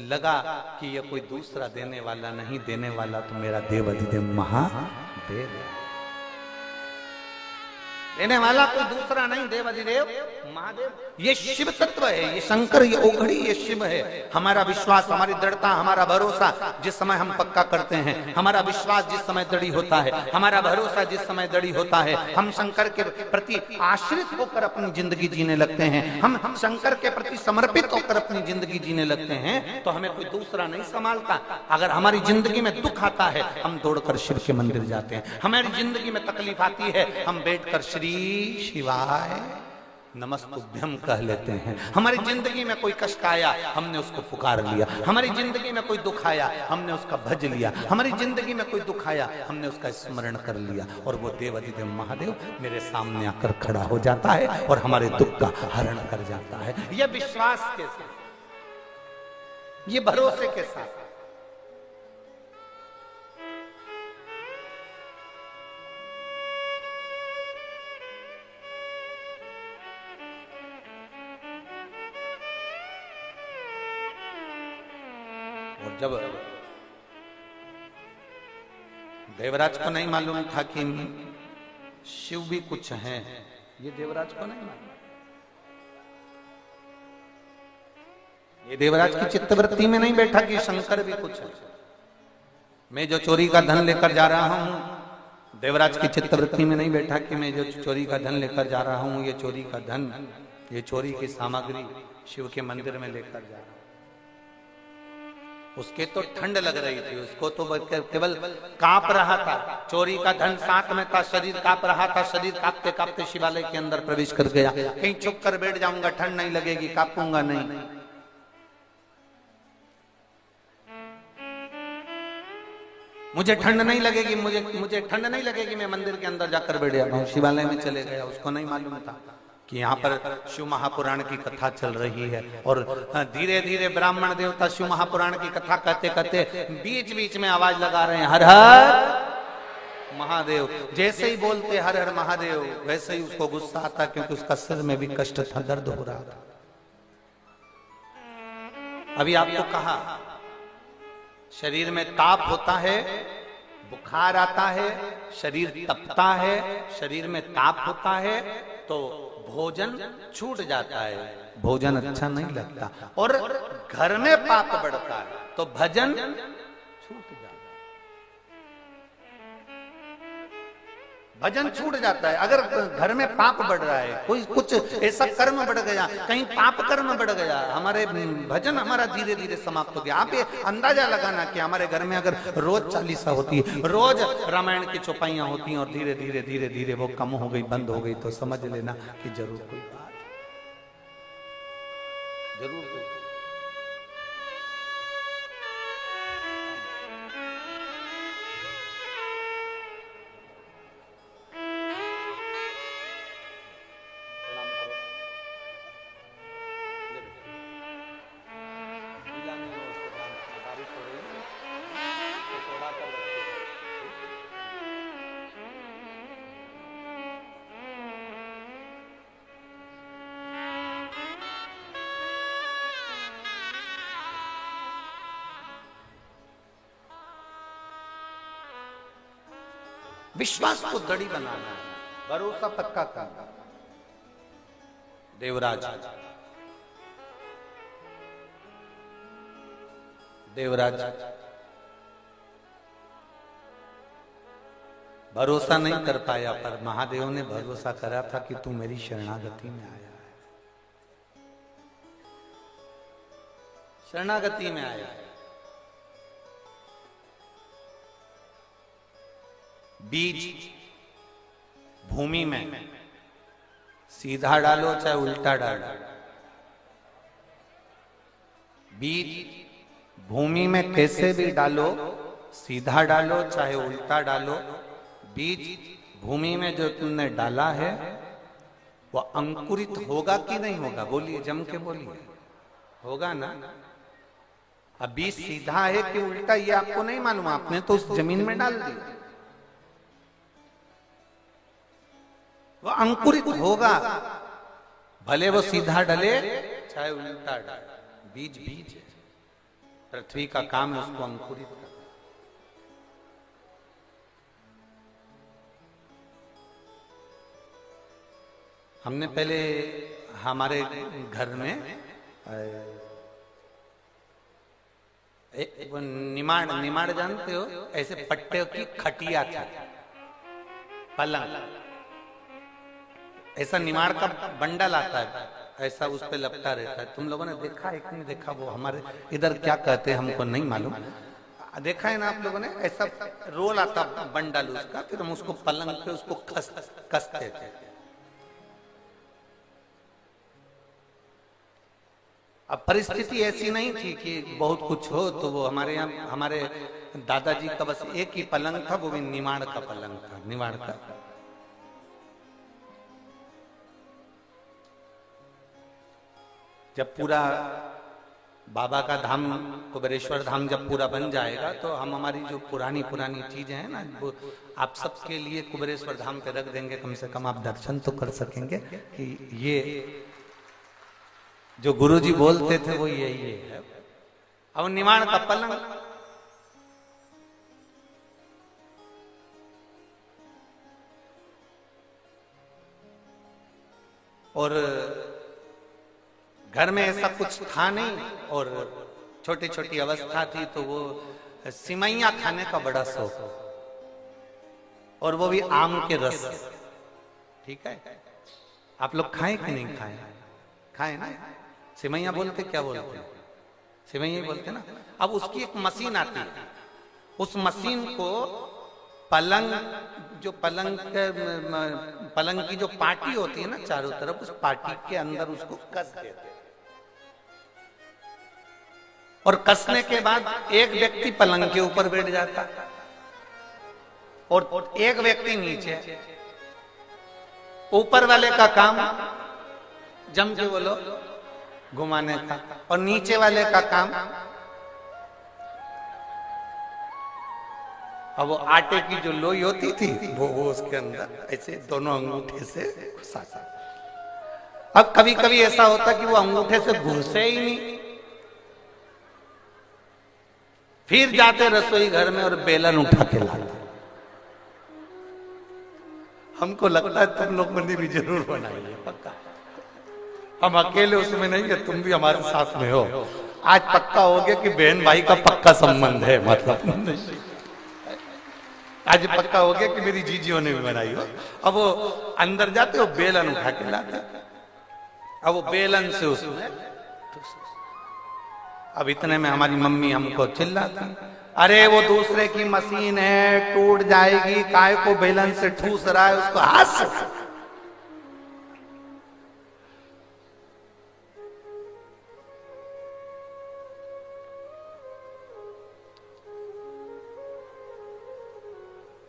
लगा कि ये कोई दूसरा देने वाला नहीं, देने वाला तो मेरा देव अधिदेव महादेव, देने वाला कोई दूसरा नहीं, देव अधिदेव महादेव। ये शिव तत्व है, ये शंकर, ये ओघड़ी, ये शिव है। हमारा विश्वास, हमारी दृढ़ता, हमारा भरोसा जिस समय हम पक्का करते हैं, हमारा विश्वास जिस समय दृढ़ होता है, हमारा भरोसा जिस समय दृढ़ होता है, हम शंकर के प्रति आश्रित होकर अपनी जिंदगी जीने लगते हैं, हम शंकर के प्रति समर्पित होकर अपनी जिंदगी जीने लगते हैं, तो हमें कोई दूसरा नहीं संभालता। अगर हमारी जिंदगी में दुख आता है, हम दौड़कर शिव के मंदिर जाते हैं। हमारी जिंदगी में तकलीफ आती है, हम बैठकर श्री शिवाय नमस्तुभ्यम कह लेते हैं। हमारी जिंदगी में कोई कष्ट आया, हमने उसको पुकार लिया। हमारी जिंदगी में कोई दुख आया, हमने उसका भज लिया। हमारी जिंदगी में कोई दुख आया, हमने उसका स्मरण कर लिया और वो देव अधिदेव महादेव मेरे सामने आकर खड़ा हो जाता है और हमारे दुख का हरण कर जाता है। यह विश्वास के साथ, ये भरोसे के साथ। जब देवराज को नहीं मालूम था कि शिव भी कुछ हैं, ये देवराज को नहीं मालूम। ये देवराज की चित्तवृत्ति में नहीं बैठा कि शंकर भी कुछ है। मैं जो चोरी का धन लेकर जा रहा हूं, देवराज की चित्तवृत्ति में नहीं बैठा कि मैं जो चोरी का धन लेकर जा रहा हूं, ये चोरी का धन, ये चोरी की सामग्री शिव के मंदिर में लेकर जा रहा हूं। उसके तो ठंड लग रही थी, उसको तो केवल कांप रहा था। चोरी का धन साथ में था, शरीर कांप रहा था। शरीर कांपते कांपते शिवालय के अंदर प्रवेश कर गया। कहीं छुप कर बैठ जाऊंगा, ठंड नहीं लगेगी, कांपूंगा नहीं। मुझे ठंड नहीं लगेगी, मुझे ठंड नहीं लगेगी, मैं मंदिर के अंदर जाकर बैठ जाऊंगा। शिवालय में चले गया। उसको नहीं मालूम था कि यहाँ पर शिव महापुराण की कथा चल रही है और धीरे धीरे ब्राह्मण देवता शिव महापुराण की कथा कहते कहते बीच बीच में आवाज लगा रहे हैं, हर हर महादेव। जैसे ही बोलते हर हर महादेव, वैसे ही उसको गुस्सा आता, क्योंकि उसका सिर में भी कष्ट था, दर्द हो रहा था। अभी आपको कहा, शरीर में ताप होता है, बुखार आता है, शरीर तपता है, शरीर में ताप होता है, तो भोजन छूट जाता है, भोजन अच्छा नहीं लगता, और घर में पाप बढ़ता है तो भजन छूट जाता है। भजन छूट जाता है अगर घर में पाप बढ़ रहा है, कोई कुछ ऐसा कर्म बढ़ गया, कहीं पाप कर्म बढ़ गया, हमारे भजन हमारा धीरे धीरे समाप्त हो गया। आप ये अंदाजा लगाना कि हमारे घर में अगर रोज चालीसा होती है, रोज रामायण की चौपाइयां होती हैं और धीरे धीरे धीरे धीरे वो कम हो गई, बंद हो गई, तो समझ लेना कि जरूर कोई बात, जरूर कोई। विश्वास को दृढ़ बनाना है, भरोसा पक्का करना। देवराज भरोसा नहीं कर पाया, पर महादेव ने भरोसा करा था कि तू मेरी शरणागति में आया है, शरणागति में आया है। बीज भूमि में सीधा डालो चाहे उल्टा डालो, बीज भूमि में कैसे भी डालो, सीधा डालो चाहे उल्टा डालो, बीज भूमि में जो तुमने डाला है वो अंकुरित होगा कि नहीं होगा? बोलिए, जम के बोलिए, होगा ना? अब बीज सीधा है कि उल्टा ये आपको नहीं मालूम, आपने तो उस जमीन में डाल दिया, वो अंकुरित होगा, भले वो सीधा डले चाहे उल्टा डले। बीज बीज है, पृथ्वी का काम है उसको अंकुरित करना। हमने पहले हमारे घर में निमाड़ जानते हो, ऐसे पट्टे की खटिया थी, पलंग, ऐसा निमाड़ का बंडल आता है, ऐसा उस पे लपटा रहता है। तुम लोगों ने देखा है कि नहीं देखा? वो हमारे इधर क्या कहते हैं हमको नहीं मालूम, देखा है ना आप लोगों ने? ऐसा रोल आता बंडल उसका, फिर हम उसको पलंग पे उसको कसते थे। अब परिस्थिति ऐसी नहीं थी कि बहुत कुछ हो, तो वो हमारे यहाँ हमारे दादाजी का बस एक ही पलंग था, वो भी निमाड़ का पलंग था, निमाड़ का। जब पूरा बाबा का धाम कुबेरेश्वर धाम जब पूरा बन जाएगा तो हम हमारी जो पुरानी चीजें हैं ना, वो आप सबके लिए कुबेरेश्वर धाम पे रख देंगे, कम से कम आप दर्शन तो कर सकेंगे कि ये जो गुरुजी बोलते थे वो यही है। अब निमाड़ का पलंग, और घर में ऐसा कुछ था नहीं, और छोटी छोटी अवस्था थी, तो वो सिमैया खाने का बड़ा शौक, और वो भी आम के रस। ठीक है, आप लोग खाए कि नहीं खाए? खाए ना? सिमैया बोलते क्या बोलते? सिमैया बोलते ना। अब उसकी एक मशीन आती है, उस मशीन को पलंग की जो पार्टी होती है ना चारों तरफ, उस पार्टी के अंदर उसको कस देते हैं, और कसने के बाद एक व्यक्ति पलंग के ऊपर बैठ जाता और एक व्यक्ति नीचे। ऊपर वाले का काम जम के बोलो घुमाने का, और नीचे वाले का काम, अब वो आटे की जो लोई होती थी वो उसके अंदर ऐसे दोनों अंगूठे से घुसाता। अब कभी कभी ऐसा होता कि वो अंगूठे से घुसे ही नहीं, फिर जाते रसोई घर में और बेलन उठा के लाते। हमको लगता है तुम लोगों ने भी जरूर बनाई है, पक्का। हम अकेले उसमें नहीं है, तुम भी हमारे साथ में हो। आज पक्का हो गया कि बहन भाई का पक्का संबंध है, मतलब आज पक्का हो गया कि मेरी जीजियों ने भी बनाई हो। अब वो अंदर जाते हो, बेलन उठा के लाते, अब वो बेलन से उसमें, अब इतने में हमारी मम्मी हमको चिल्लाती, अरे वो दूसरे की मशीन है, टूट जाएगी, काय को बेलन से ठूस रहा है, उसको हाथ से।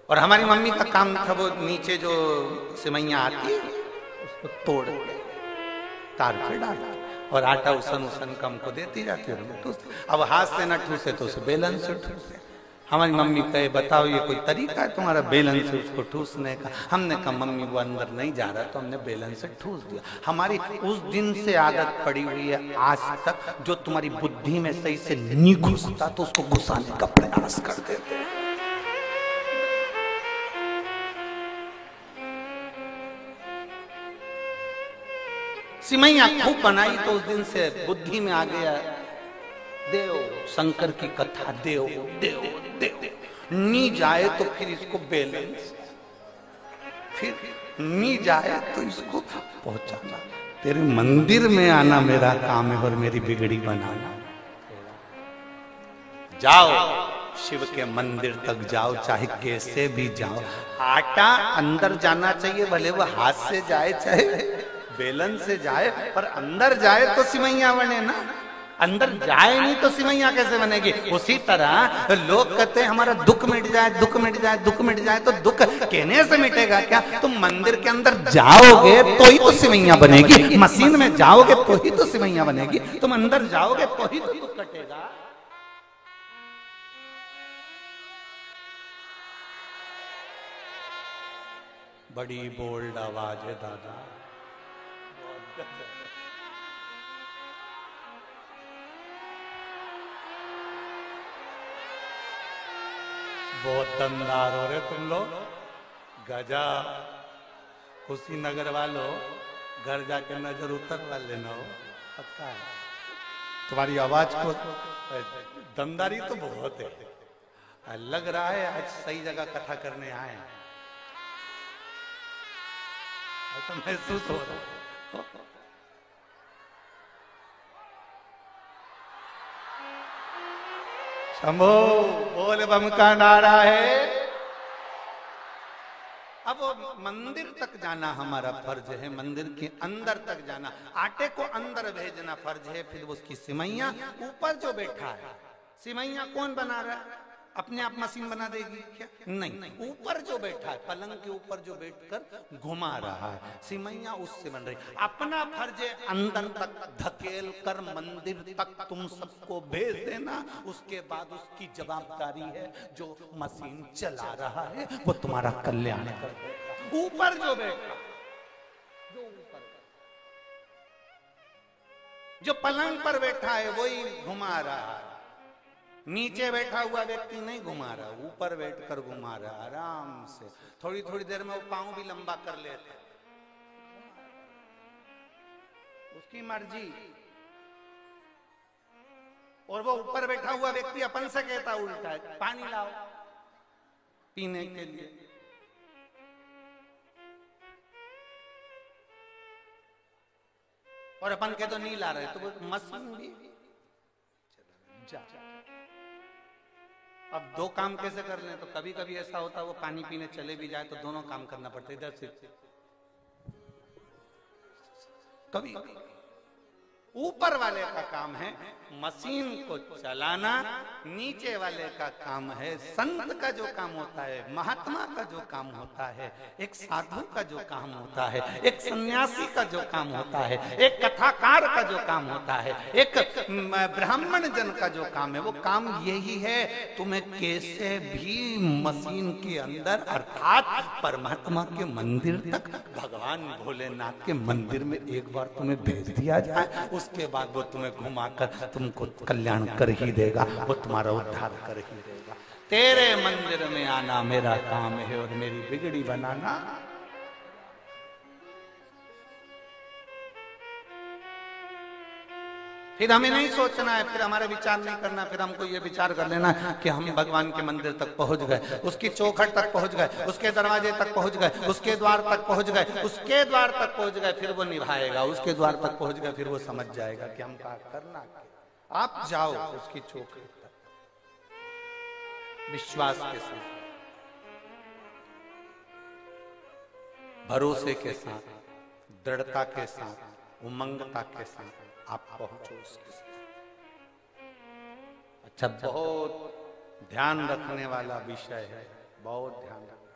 और हमारी मम्मी का काम था, वो नीचे जो सिमैया आती है उसको तोड़ के तार पे डाल और आटा उसन कम को देती जाती है। तो अब हाथ से न ठूसे तो उसे बेलन से ठूसे। हमारी मम्मी कहे बताओ ये कोई तरीका है तुम्हारा बेलन से उसको ठूसने का? हमने कहा मम्मी वो अंदर नहीं जा रहा, तो हमने बेलन से ठूस दिया। हमारी उस दिन से आदत पड़ी हुई है आज तक, जो तुम्हारी बुद्धि में सही से नहीं घुसता तो उसको घुसाने का प्रयास कर देते हैं। सिमैया खूब बनाई तो उस दिन से बुद्धि में आ गया, देव शंकर की कथा, देव देव देव, नी जाए तो फिर इसको बैलेंस, फिर नी जाए तो इसको पहुंचाना। तेरे मंदिर में आना मेरा काम है और मेरी बिगड़ी बनाना। जाओ शिव के मंदिर तक जाओ, चाहे कैसे भी जाओ। आटा अंदर जाना चाहिए, भले वो हाथ से जाए चाहे बेलन से जाए, पर अंदर जाए तो सिमैया बने ना। अंदर जाए नहीं तो सिमैया कैसे बनेगी? उसी तरह लोग कहते हैं हमारा दुख मिट जाए, दुख मिट जाए, दुख मिट जाए, तो दुख कहने से मिटेगा क्या? तुम मंदिर के अंदर जाओगे तो ही तो सिमैया बनेगी, मशीन में जाओगे तो ही तो सिमैया बनेगी, तुम अंदर जाओगे तो ही तो दुख कटेगा। बड़ी बोल्ड आवाज है दादा, बहुत दमदार हो रहे तुम लोग। गजा कुशीनगर वालों, घर जाके नजर उतरवा लेना हो, पक्का है। तुम्हारी आवाज को दमदारी तो बहुत है, लग रहा है आज सही जगह कथा करने आए हैं, तो महसूस हो रहा है। शंभो बोल बम का नारा है। अब मंदिर तक जाना हमारा फर्ज है, मंदिर के अंदर तक जाना, आटे को अंदर भेजना फर्ज है। फिर उसकी सिमैया ऊपर जो बैठा है, सिमैया कौन बना रहा है? अपने आप मशीन बना देगी क्या? नहीं, ऊपर जो बैठा है, पलंग के ऊपर जो बैठकर घुमा रहा है, सिमैया उससे बन रही। अपना फर्ज अंदर तक धकेल कर मंदिर तक तुम सबको भेज देना, उसके बाद उसकी जवाबदारी है जो मशीन चला रहा है वो तुम्हारा कल्याण करेगा। ऊपर जो बैठा, जो पलंग पर बैठा है वही घुमा रहा है, नीचे बैठा हुआ व्यक्ति नहीं घुमा रहा, ऊपर बैठकर घुमा रहा आराम से। थोड़ी थोड़ी देर में वो पांव भी लंबा कर लेते, उसकी मर्जी। और वो ऊपर बैठा हुआ व्यक्ति अपन से कहता उल्टा है, पानी लाओ पीने के लिए। और अपन कह तो नहीं ला रहे, तो वो मशीन भी जा। अब दो काम कैसे कर लें? तो कभी कभी ऐसा होता है वो पानी पीने चले भी जाए तो दोनों काम करना पड़ता है, इधर से कभी। ऊपर वाले का काम है मशीन को चलाना, नीचे वाले का काम है, संत का जो काम होता है, महात्मा का जो काम होता है, एक साधु का जो काम होता है, एक सन्यासी का जो काम होता है, एक कथाकार का जो काम होता है, एक ब्राह्मण जन का जो काम है, वो काम यही है, तुम्हें कैसे भी मशीन के अंदर अर्थात परमात्मा के मंदिर तक, भगवान भोलेनाथ के मंदिर में एक बार तुम्हें भेज दिया जाए, उसके बाद वो तुम्हें घुमाकर तुमको कल्याण कर ही देगा, वो तुम्हारा उद्धार कर ही देगा। तेरे मंदिर में आना मेरा काम है और मेरी बिगड़ी बनाना। फिर हमें नहीं सोचना है, फिर हमारा विचार नहीं करना, फिर हमको ये विचार कर लेना कि हम भगवान के मंदिर तक पहुंच गए, उसकी चौखट तक पहुंच गए, उसके दरवाजे तक पहुंच गए, उसके द्वार तक पहुंच गए, उसके द्वार तक पहुंच गए, फिर वो निभाएगा, उसके द्वार तक पहुंच गए, फिर वो समझ जाएगा कि हम क्या करना। आप जाओ उसकी चौखट तक विश्वास के साथ, भरोसे के साथ, दृढ़ता के साथ, उमंगता के साथ आप पहुंचो उसके साथ। अच्छा, बहुत ध्यान रखने वाला विषय है, बहुत ध्यान रखना।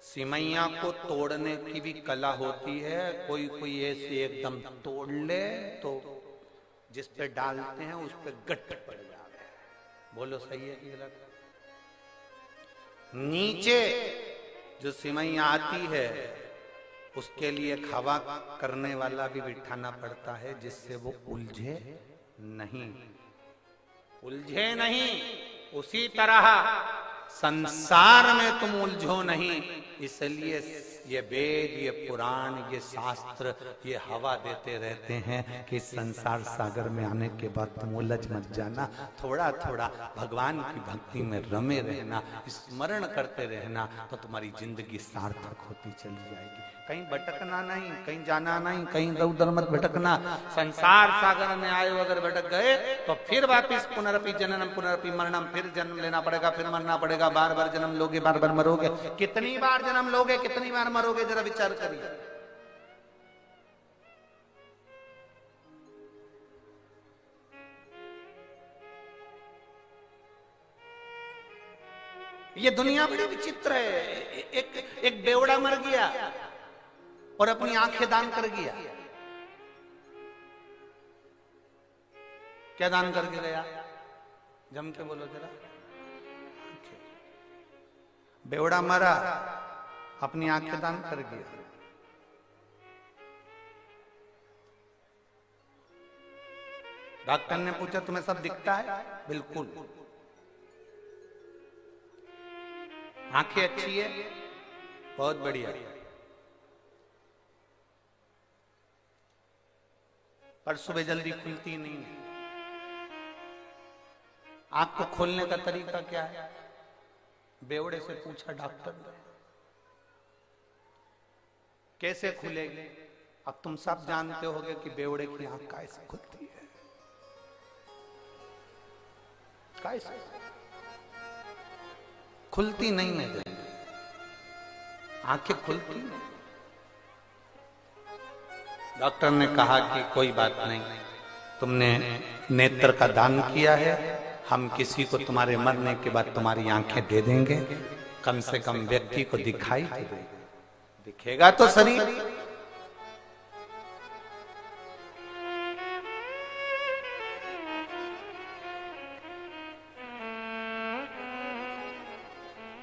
सिमैया को तोड़ने की भी कला होती है, कोई कोई ऐसे एकदम तोड़ ले तो जिस पे डालते हैं उस पे गट्ट पड़ जाता है। बोलो सही है कि गलत? नीचे जो सिमैया आती है उसके लिए हवा करने वाला भी बिठाना पड़ता है, जिससे वो उलझे नहीं, उलझे नहीं। उसी तरह संसार में तुम उलझो नहीं, इसलिए ये वेद, ये पुराण, ये शास्त्र, ये हवा देते रहते हैं कि संसार सागर में आने के बाद तुम उलझ मत जाना, थोड़ा थोड़ा भगवान की भक्ति में रमे रहना, स्मरण करते रहना, तो तुम्हारी जिंदगी सार्थक होती चली जाएगी। कहीं भटकना नहीं, कहीं जाना नहीं, कहीं इधर उधर मत भटकना। संसार सागर में आए अगर भटक गए तो फिर वापिस पुनरपि जननम पुनरपि मरणम, फिर जन्म लेना पड़ेगा, फिर मरना पड़ेगा, बार बार जन्म लोगे, बार बार मरोगे। कितनी बार जन्म लोगे, कितनी बार मरोगे, जरा विचार करिए। ये दुनिया बड़ी विचित्र है। एक बेवड़ा मर गया और अपनी आंखें दान कर गया। क्या दान करके गया? जम के बोलो जरा। बेवड़ा मरा, अपनी आंखें दान कर गया। डॉक्टर ने पूछा तुम्हें सब दिखता है? बिल्कुल। आंखें अच्छी है? बहुत बढ़िया। पर सुबह जल्दी खुलती नहीं है। आंख को खोलने का तरीका क्या है? बेवड़े से पूछा डॉक्टर ने। कैसे खुलेगी? अब तुम सब जानते होगे कि बेवड़े की आंख कैसे खुलती है। कैसे खुलती नहीं है, आंखें खुलती नहीं। डॉक्टर ने कहा कि कोई बात नहीं, तुमने नेत्र का दान किया है, हम किसी को तुम्हारे मरने के बाद तुम्हारी आंखें दे देंगे, कम से कम व्यक्ति को दिखाई तो देगा, दिखेगा तो शरीर।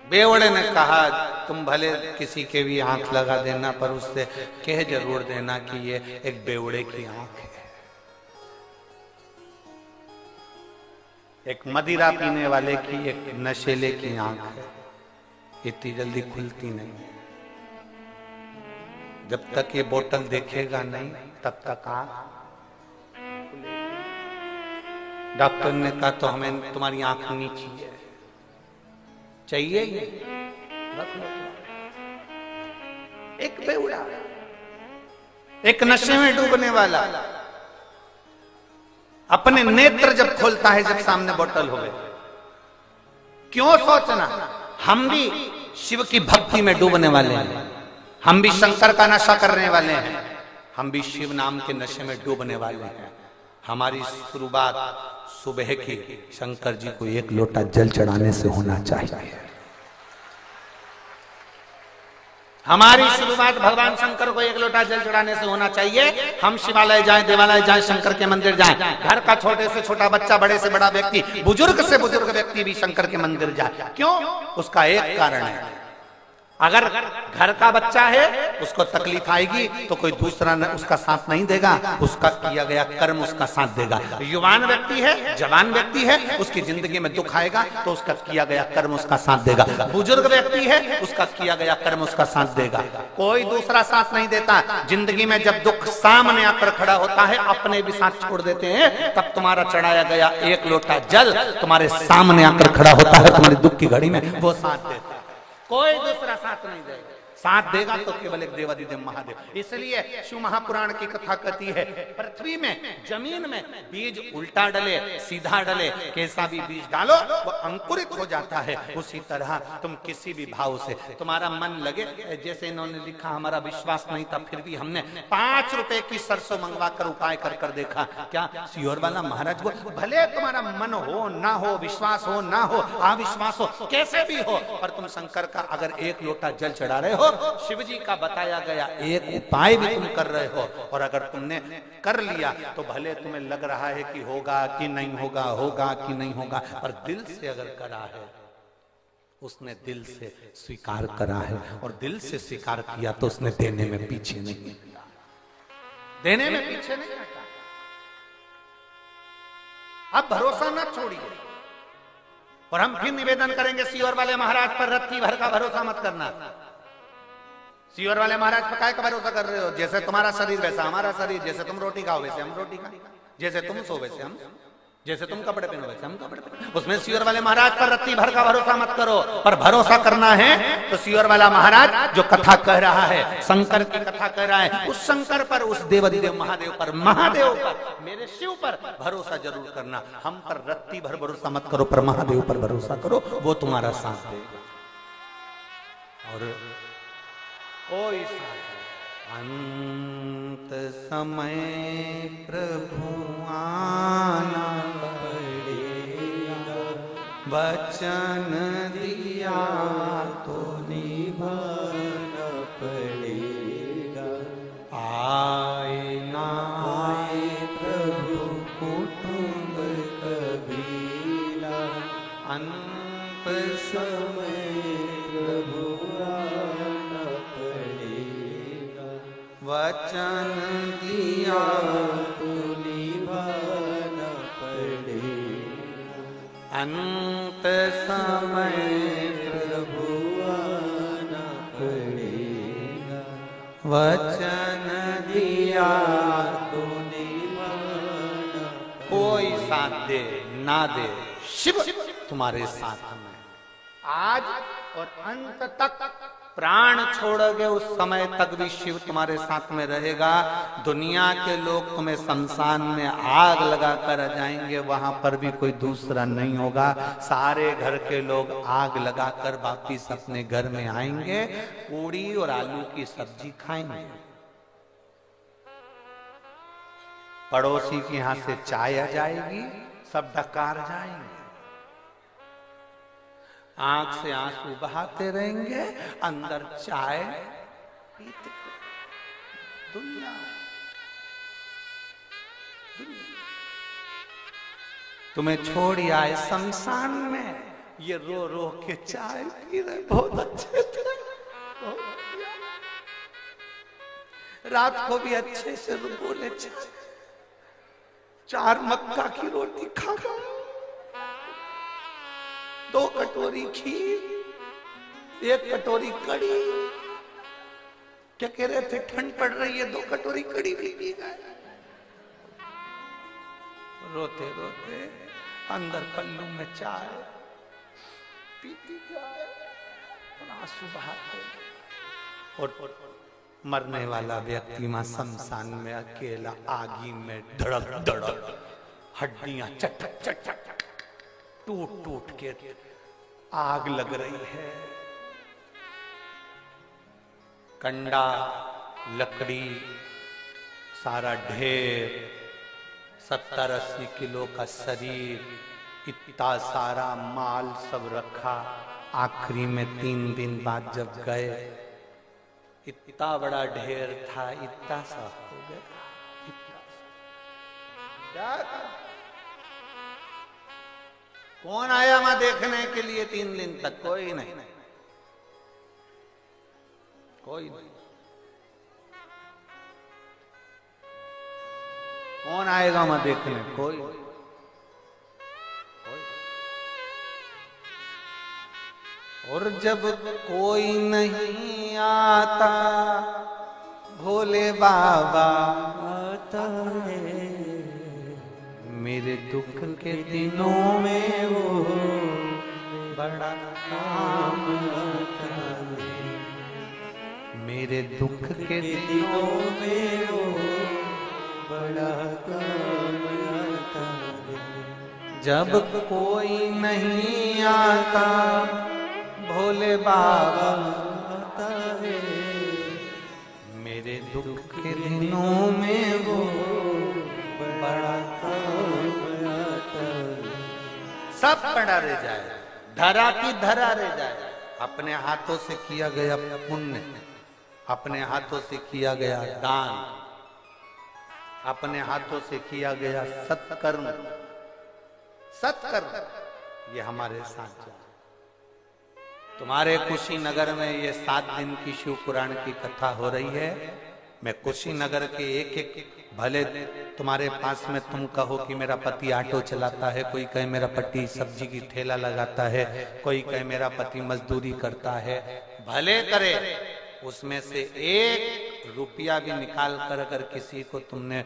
बेवड़े ने कहा तुम भले किसी के भी आंख लगा देना, पर उससे कह जरूर देना कि ये एक बेवड़े की आंख है। एक मदिरा पीने वाले की, एक नशेले की आंख है, इतनी जल्दी खुलती नहीं है। जब तक ये बोतल देखेगा नहीं तब तक आंख। डॉक्टर ने कहा तो हमें तुम्हारी आंख नीची है, चाहिए ही रख लो। एक बेवड़ा, एक नशे में डूबने वाला अपने नेत्र जब खोलता है, जब सामने बोतल हो गए, क्यों सोचना? हम भी शिव की भक्ति में डूबने वाले हैं, हम भी शंकर का नशा करने वाले हैं, हम भी शिव नाम के नशे में डूबने वाले हैं। हमारी शुरुआत सुबह की शंकर जी को एक लोटा जल चढ़ाने से होना चाहिए। हमारी शुरुआत भगवान शंकर को एक लोटा जल चढ़ाने से होना चाहिए। हम शिवालय जाएं, देवालय जाएं, शंकर के मंदिर जाएं। घर का छोटे से छोटा बच्चा, बड़े से बड़ा व्यक्ति, बुजुर्ग से बुजुर्ग व्यक्ति भी शंकर के मंदिर जाए। क्यों? उसका एक कारण है, अगर घर का बच्चा है उसको तकलीफ आएगी तो कोई दूसरा उसका साथ नहीं देगा, उसका किया गया कर्म उसका साथ देगा। युवान व्यक्ति है, जवान व्यक्ति है, उसकी जिंदगी में दुख आएगा तो उसका किया गया कर्म उसका साथ देगा। बुजुर्ग व्यक्ति है, उसका किया गया कर्म उसका साथ देगा, कोई दूसरा साथ नहीं देता। जिंदगी में जब दुख सामने आकर खड़ा होता है, अपने भी साथ छोड़ देते हैं, तब तुम्हारा चढ़ाया गया एक लोटा जल तुम्हारे सामने आकर खड़ा होता है, तुम्हारी दुख की घड़ी में वो साथ देता है, कोई दूसरा साथ नहीं देगा। साथ देगा तो केवल एक देवाधिदेव महादेव। इसलिए शिव महापुराण की कथा कहती है, पृथ्वी में, जमीन में बीज उल्टा डले सीधा डले, कैसा भी बीज डालो वो अंकुरित हो जाता है। उसी तरह तुम किसी भी भाव से तुम्हारा मन लगे, जैसे इन्होंने लिखा हमारा विश्वास नहीं था फिर भी हमने 5 रुपए की सरसों मंगवा कर उपाय कर कर देखा। क्या सीहोर वाला महाराज वो, भले तुम्हारा मन हो ना हो, विश्वास हो ना हो, अविश्वास हो, कैसे भी हो, पर तुम शंकर का अगर एक लोटा जल चढ़ा रहे हो, शिव जी का बताया गया एक उपाय भी तुम कर रहे हो, और अगर तुमने कर लिया तो भले तुम्हें लग रहा है कि होगा कि नहीं होगा, होगा कि नहीं होगा, पर दिल से अगर करा है, उसने दिल से स्वीकार करा है, और दिल से स्वीकार किया तो उसने देने में पीछे नहीं हटा, देने में पीछे नहीं हटा। अब भरोसा ना छोड़िए, और हम फिर निवेदन करेंगे सीहोर वाले महाराज पर रत्ती भर का भरोसा मत करना। सीवर वाले महाराज पर काय का भरोसा कर रहे हो? जैसे तुम्हारा शरीर वैसा हमारा शरीर, जैसे तुम रोटी खाओ वैसे हम रोटी खाएं, जैसे तुम सो वैसे हम, जैसे तुम कपड़े पहनो वैसे हम कपड़े पहनो। उसमें सीवर वाले महाराज पर रत्ती भर का भरोसा मत करो, पर भरोसा करना है तो सीवर वाला महाराज जो कथा कह रहा है, शंकर की कथा कह रहा है, उस शंकर पर, उस देवादिदेव महादेव पर, महादेव पर, मेरे शिव पर भरोसा जरूर करना। हम पर रत्ती भर भरोसा मत करो, पर महादेव पर भरोसा करो, वो तुम्हारा साथ देगा। और कोई अंत समय प्रभु आना पड़ेगा, वचन दिया तो निभाना पड़ेगा। आए ना आए प्रभु कुटुंब कबीला, अंत समय प्रभु आना पड़ेगा, वचन दिया तो निभाना पड़ेगा। अंत समय प्रभु आना पड़ेगा, वचन दिया तो निभाना। कोई साथ दे ना दे, शिव तुम्हारे साथ में आज और अंत तक। प्राण छोड़ोगे उस समय तक भी शिव तुम्हारे साथ में रहेगा। दुनिया के लोग तुम्हें शमशान में आग लगा कर जाएंगे, वहां पर भी कोई दूसरा नहीं होगा। सारे घर के लोग आग लगाकर वापिस अपने घर में आएंगे, पूड़ी और आलू की सब्जी खाएंगे। पड़ोसी के यहां से चाय आ जाएगी, सब डकार जाएंगे, आंख से आंसू बहाते रहेंगे, अंदर चाय पीते। दुनिया तुम्हें छोड़ आए शमशान में, ये रो रो के चाय पी रहे, बहुत अच्छे थे, रात को भी अच्छे से बोले चार मक्का की रोटी खा, 2 कटोरी खीर, 1 कटोरी कड़ी। क्या कह रहे थे? ठंड पड़ रही है, 2 कटोरी कड़ी भी पी गए। रोते रोते अंदर पल्लू में चाय पीती जाए और आंसू बहाते। और मरने वाला व्यक्ति मां शमशान में अकेला आगी में धड़क धड़क, हड्डियां चटक चटक टूट टूट के आग लग रही है। कंडा, लकड़ी, सारा ढेर, 70-80 किलो का शरीर, इतना सारा माल सब रखा। आखिरी में 3 दिन बाद जब गए, इतना बड़ा ढेर था, इतना सा हो गया। कौन आया वहां देखने के लिए 3 दिन तक? कोई नहीं, कोई नहीं। कौन आएगा वहां देखने? कोई नहीं। और जब कोई नहीं आता, भोले बाबा आता है, मेरे दुख के दिनों में वो बड़ा काम आता है। मेरे दुख के दिनों में वो बड़ा काम आता है। जब कोई नहीं आता, भोले बाबा आता है, मेरे दुख के दिनों में वो बड़ा काम आता है। सब पड़ा रह जाए, धरा की धरा रह जाए। अपने हाथों से किया गया पुण्य, अपने हाथों से किया गया दान, अपने हाथों से किया गया सत्कर्म, सत्कर्म, ये हमारे साथ जाए। तुम्हारे कुशीनगर में ये 7 दिन की शिव पुराण की कथा हो रही है। मैं कुशीनगर के एक एक, भले तुम्हारे पास में तुम कहो कि मेरा पति ऑटो चलाता है, कोई कहे मेरा पति सब्जी की ठेला लगाता है, कोई कहे मेरा पति मजदूरी करता है, भले करे, उसमें से 1 रुपया भी निकाल कर अगर किसी को तुमने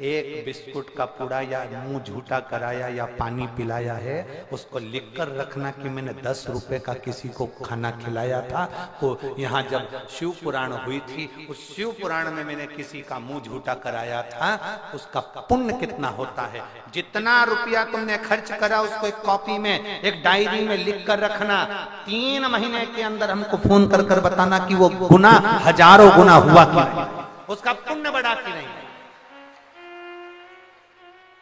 एक बिस्कुट का पूड़ा या मुंह झूठा कराया या पानी पिलाया है, उसको लिखकर रखना कि मैंने 10 रुपए का किसी को खाना खिलाया था। तो यहाँ जब शिव पुराण हुई थी, उस शिव पुराण में मैंने किसी का मुंह झूठा कराया था, उसका पुण्य कितना होता है। जितना रुपया तुमने खर्च करा उसको एक कॉपी में, एक डायरी में लिख कर रखना। 3 महीने के अंदर हमको फोन कर कर बताना कि वो गुना हजारों गुना हुआ कि नहीं, उसका पुण्य बढ़ा कि नहीं।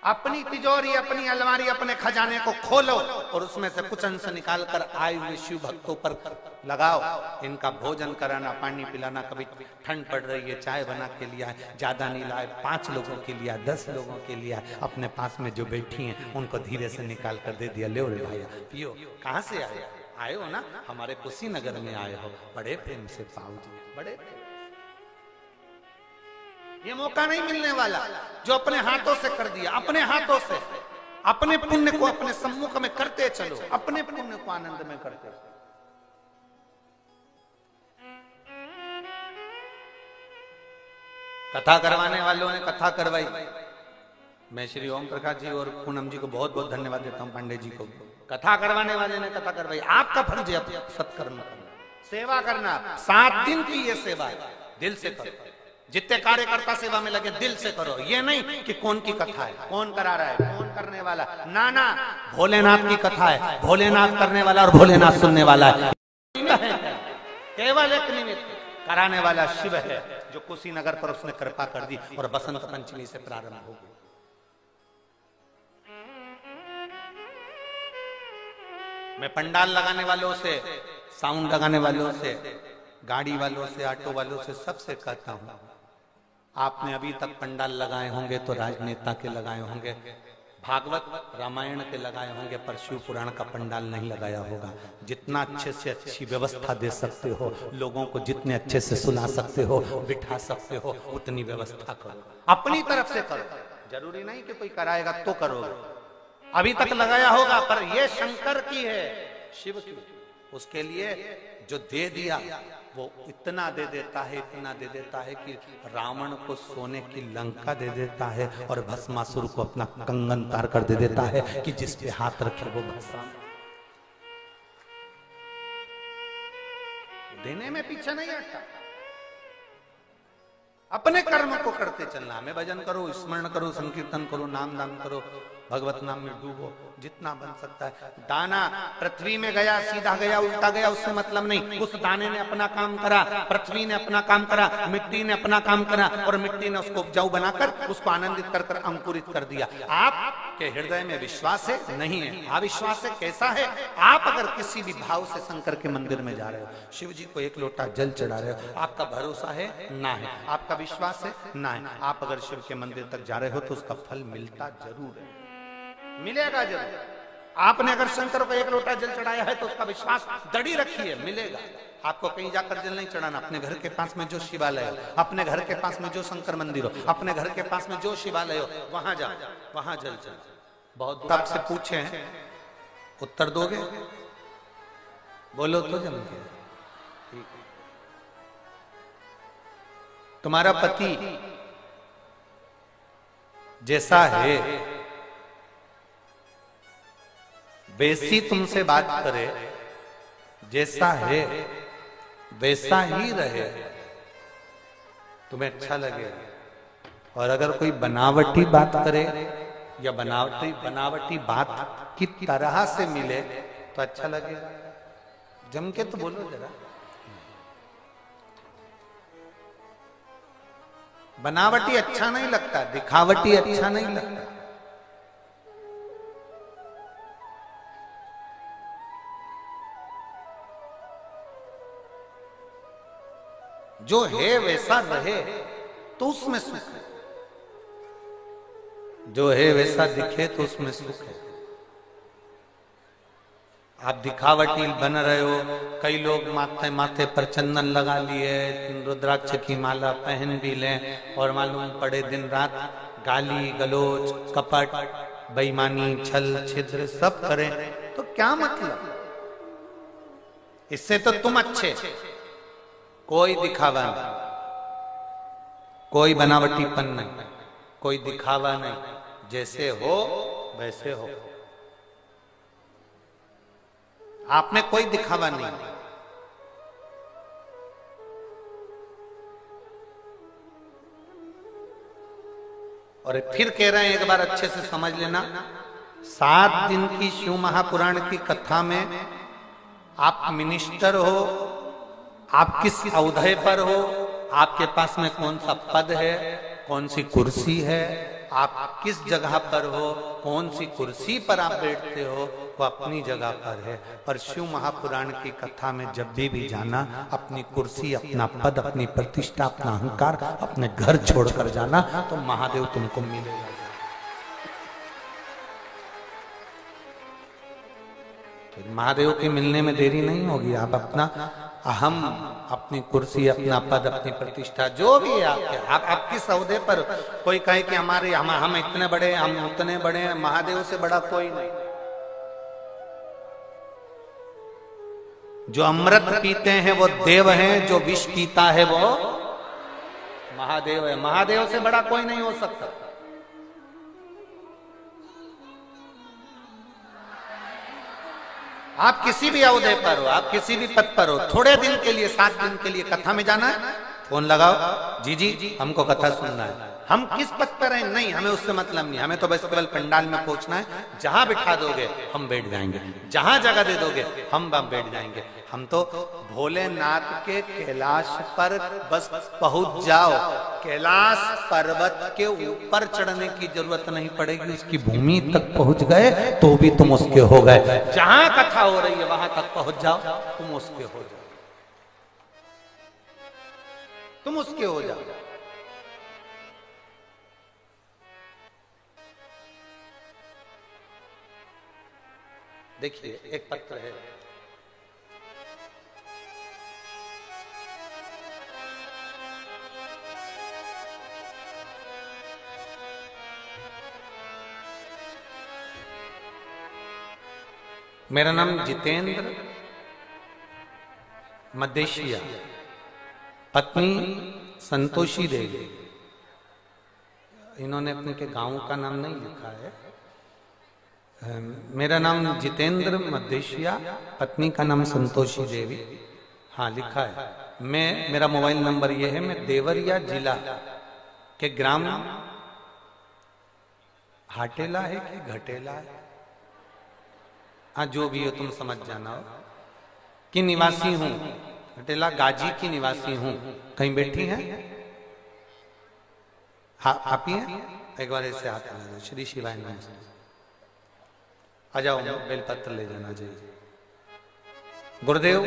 अपनी तिजोरी, अपनी अलमारी, अपने खजाने को खोलो और उसमें से कुछ अंश निकाल कर आए हुए शिव भक्तों पर लगाओ। इनका भोजन कराना, पानी पिलाना, कभी ठंड पड़ रही है चाय बना के लिया है, ज्यादा नहीं लाए, 5 लोगों के लिए, 10 लोगों के लिए, अपने पास में जो बैठी हैं उनको धीरे से निकाल कर दे दिया, ले रे भैया पियो। कहाँ से आए हो ना, हमारे कुशीनगर में आए हो, बड़े प्रेम से पाओ जी, बड़े ये मौका नहीं मिलने वाला जो अपने हाथों से कर दिया। अपने हाथों से अपने पुण्य को अपने सम्मुख में करते चलो, अपने पुण्य को आनंद में करते चलो। कथा करवाने वालों ने कथा करवाई। मैं श्री ओम प्रकाश जी और पूनम जी को बहुत बहुत धन्यवाद देता हूं, पांडे जी को। कथा करवाने वाले ने कथा करवाई। आपका फर्ज है सत्कर्म करना, सेवा करना। 7 दिन की ये सेवा है, दिल से करो। जितने कार्यकर्ता सेवा में लगे दिल से करो। ये नहीं कि कौन की कथा है, कौन करा रहा है, कौन करने वाला, ना ना, भोलेनाथ की कथा है, भोलेनाथ करने वाला और भोलेनाथ सुनने वाला है। केवल एक निमित्त कराने वाला शिव है, जो कुशीनगर पर उसने कृपा कर दी और बसंत पंचमी से प्रारंभ हो गई। मैं पंडाल लगाने वालों से, साउंड लगाने वालों से, गाड़ी वालों से, ऑटो वालों से, सबसे कहता हूं, आपने अभी तक पंडाल लगाए होंगे तो राजनेता के लगाए होंगे, भागवत रामायण के लगाए होंगे, पर शिव पुराण का पंडाल नहीं लगाया होगा। जितना अच्छे से अच्छी व्यवस्था दे सकते हो, लोगों को जितने अच्छे से सुना सकते हो, बिठा सकते हो, उतनी व्यवस्था करो, अपनी तरफ से करो। जरूरी नहीं कि कोई कराएगा तो करोगे। अभी तक लगाया होगा, पर यह शंकर की है, शिव की। उसके लिए जो दे दिया वो इतना दे देता है, इतना दे देता है कि रावण को सोने की लंका दे देता है और भस्मासुर को अपना कंगन तार कर दे देता है कि जिस पे हाथ रखे वो भस्म। देने में पीछे नहीं हटता, अपने कर्म को करते चलना। हमें भजन करो, स्मरण करो, संकीर्तन करो, नाम दान करो, भगवत नाम में डूबो जितना बन सकता है। दाना पृथ्वी में गया, सीधा गया, उल्टा गया, उससे मतलब नहीं। उस दाने ने अपना काम करा, पृथ्वी ने अपना काम करा, मिट्टी ने अपना काम करा और मिट्टी ने उसको उपजाऊ बनाकर उसको आनंदित कर कर अंकुरित कर दिया। आपके हृदय में विश्वास है? नहीं है। अविश्वास है? कैसा है? आप अगर किसी भी भाव से शंकर के मंदिर में जा रहे हो, शिव जी को 1 लोटा जल चढ़ा रहे हो, आपका भरोसा है? ना है। आपका विश्वास है? ना है। आप अगर शिव के मंदिर तक जा रहे हो तो उसका फल मिलता जरूर है, मिलेगा जरूर। आपने अगर शंकर को 1 लोटा जल चढ़ाया है तो उसका विश्वास दृढ़ रखिए, मिलेगा। आपको कहीं जाकर जल नहीं चढ़ाना, अपने घर के पास में जो शिवालय हो, अपने घर के पास में जो शंकर मंदिर हो, अपने घर के पास में जो शिवालय हो, वहां जाओ, वहां जल चढ़ाओ। बहुत आपसे पूछे हैं, उत्तर दोगे? बोलो तो जम के। ठीक। तुम्हारा पति जैसा है वैसी तुमसे बात करे, जैसा है वैसा ही रहे, तुम्हें अच्छा लगे। और अगर कोई बनावटी बात करे या बनावटी बात की तरह से मिले तो अच्छा लगेगा। जम के तो बोलो जरा। बनावटी अच्छा नहीं लगता, दिखावटी अच्छा नहीं लगता। जो है वैसा रहे तो उसमें सुख है, जो है वैसा दिखे तो उसमें सुख है। आप दिखावटी बन रहे हो। कई लोग माथे पर चंदन लगा लिए, रुद्राक्ष की माला पहन भी लें और मालूम पड़े दिन रात गाली गलोच, कपट, बेईमानी, छल छिद्र सब करें तो क्या मतलब? इससे तो तुम अच्छे, कोई दिखावा नहीं, कोई बनावटीपन नहीं, कोई दिखावा नहीं, जैसे हो वैसे हो। आप में कोई दिखावा नहीं। और फिर कह रहे हैं, एक बार अच्छे से समझ लेना, 7 दिन की शिव महापुराण की कथा में आप मिनिस्टर हो, आप किस औहदे पर हो, आपके पास में कौन सा पद है, कौन सी कुर्सी है, आप किस जगह पर हो, कौन सी कुर्सी पर आप बैठते हो, वो अपनी जगह पर है। पर शिव महापुराण की कथा में जब भी जाना, अपनी कुर्सी, अपना पद, अपनी प्रतिष्ठा, अपना अहंकार, अपने घर छोड़कर जाना, तो महादेव तुमको मिलेगा। फिर महादेव के मिलने में देरी नहीं होगी। आप अपना अहम, अपनी कुर्सी, अपना पद, अपनी प्रतिष्ठा, जो भी है आपके, आप किस औहदे पर, कोई कहे कि हम इतने बड़े, हम उतने बड़े हैं, महादेव से बड़ा कोई नहीं। जो अमृत पीते हैं वो देव हैं, जो विष पीता है वो महादेव है। महादेव से बड़ा कोई नहीं हो सकता। आप किसी भी औहदे पर हो, आप किसी भी पद पर हो, थोड़े दिन के लिए, 7 दिन के लिए कथा में जाना है, फोन लगाओ, जी हमको कथा सुनना है। हम किस पद पर हैं, नहीं, हमें उससे मतलब नहीं, हमें तो बस केवल पंडाल में पहुंचना है। जहां बिठा दोगे हम बैठ जाएंगे, जहां जगह दे दोगे हम बैठ जाएंगे। हम तो भोलेनाथ के कैलाश पर बस पहुंच जाओ, कैलाश पर्वत के ऊपर चढ़ने की जरूरत नहीं पड़ेगी, उसकी भूमि तक पहुंच गए तो भी तुम उसके हो गए। जहां कथा हो रही है वहां तक पहुंच जाओ, तुम उसके हो जाओ, तुम उसके हो जाओ। देखिए, एक पत्र है, मेरा नाम जितेंद्र मदेशिया, पत्नी संतोषी देवी। इन्होंने अपने के गांव का नाम नहीं लिखा है। मेरा नाम जितेंद्र मदेशिया, पत्नी का नाम संतोषी देवी, हाँ लिखा है। मेरा मोबाइल नंबर ये है। मैं देवरिया जिला के ग्राम हाटेला है कि घटेला है, हाँ जो भी हो तुम समझ जाना, हो कि निवासी हूं। घटेला गाजी की निवासी हूं। कहीं बैठी हैं? हाँ आप ही हैं? एक बार ऐसे हाथ लगा दो। श्री शिवाय नमस्ते। आ जाओ, बेलपत्र ले जाना चाहिए। गुरुदेव,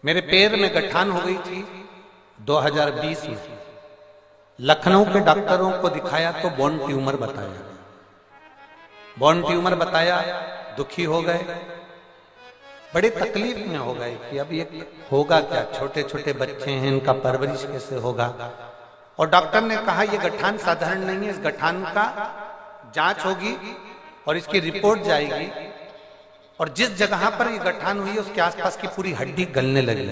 मेरे पैर में गठान हो गई थी 2020 में। लखनऊ के डॉक्टरों को दिखाया तो बोन ट्यूमर बताया। बोन ट्यूमर बताया, दुखी हो गए, बड़े तकलीफ में हो गए कि अब ये होगा क्या, छोटे छोटे बच्चे हैं, इनका परवरिश कैसे होगा। और डॉक्टर ने कहा ये गठान साधारण नहीं है, इस गठान का जांच होगी और इसकी रिपोर्ट जाएगी, और जिस जगह पर ये गठान हुई है उसके आसपास की पूरी हड्डी गलने लगी।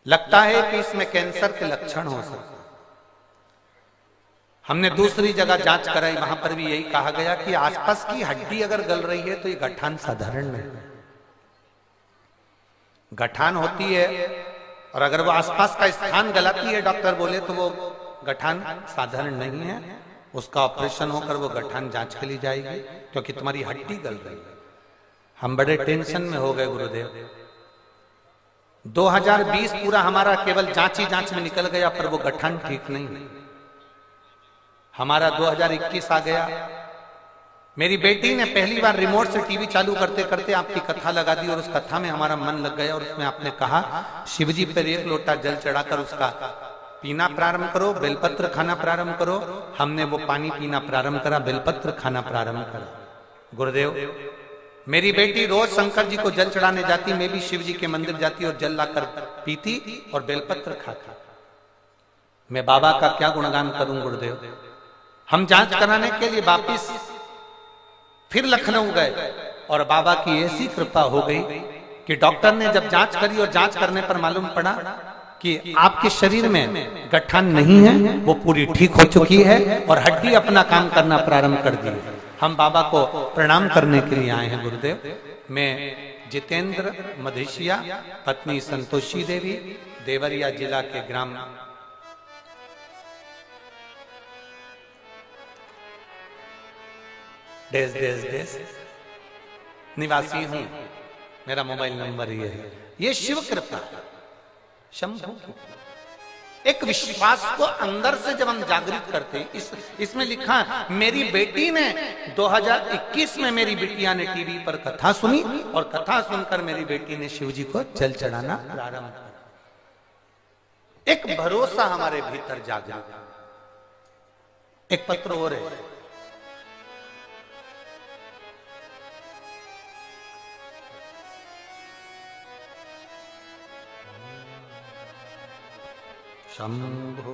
लगता है कि इसमें कैंसर के लक्षण हो सकते। हमने दूसरी जगह जांच कराई, वहां पर भी यही कहा गया कि आसपास की हड्डी अगर गल रही है तो ये गठान साधारण नहीं है। गठान होती है और अगर वो आसपास का स्थान गलाती है, डॉक्टर बोले, तो वो गठान साधारण नहीं है, उसका ऑपरेशन होकर वो गठान जांच के लिए जाएगी, क्योंकि तुम्हारी हड्डी गल रही है। हम बड़े टेंशन में हो गए गुरुदेव। 2020 पूरा हमारा केवल जांच ही जांच में निकल गया, पर वो गठान ठीक नहीं। हमारा 2021 आ गया। मेरी बेटी ने पहली बार रिमोट से टीवी चालू करते करते आपकी कथा लगा दी, और उस कथा में हमारा मन लग गया। और उसमें आपने कहा शिवजी पर 1 लोटा जल चढ़ाकर उसका पीना प्रारंभ करो, बेलपत्र खाना प्रारंभ करो। हमने वो पानी पीना प्रारंभ करा, बेलपत्र खाना प्रारंभ करा। गुरुदेव, मेरी बेटी रोज शंकर जी को जल चढ़ाने जाती, मैं भी शिव जी के मंदिर जाती और जल लाकर पीती और बेलपत्र खाती। मैं बाबा का क्या गुणगान करूं गुरुदेव। हम जांच कराने के लिए वापिस फिर लखनऊ गए, और बाबा की ऐसी कृपा हो गई कि डॉक्टर ने जब जांच करी और जांच करने पर मालूम पड़ा कि आपके शरीर में गठान नहीं है, वो पूरी ठीक हो चुकी है और हड्डी अपना काम करना प्रारंभ कर दी है। हम बाबा को प्रणाम करने के लिए आए हैं गुरुदेव। मैं जितेंद्र मधेशिया, पत्नी संतोषी देवी, देवरिया जिला के ग्राम डेस डेस डेस निवासी हूं। मेरा मोबाइल नंबर ये है। ये शिव कृपा है, शंभु। एक विश्वास को अंदर से जब हम जागृत करते हैं, इसमें लिखा है, मेरी बेटी ने 2021 में मेरी बिटिया ने टीवी पर कथा सुनी और कथा सुनकर मेरी बेटी ने शिव जी को जल चढ़ाना प्रारंभ किया। एक भरोसा हमारे भीतर जागृत। एक पत्र और है, शंभो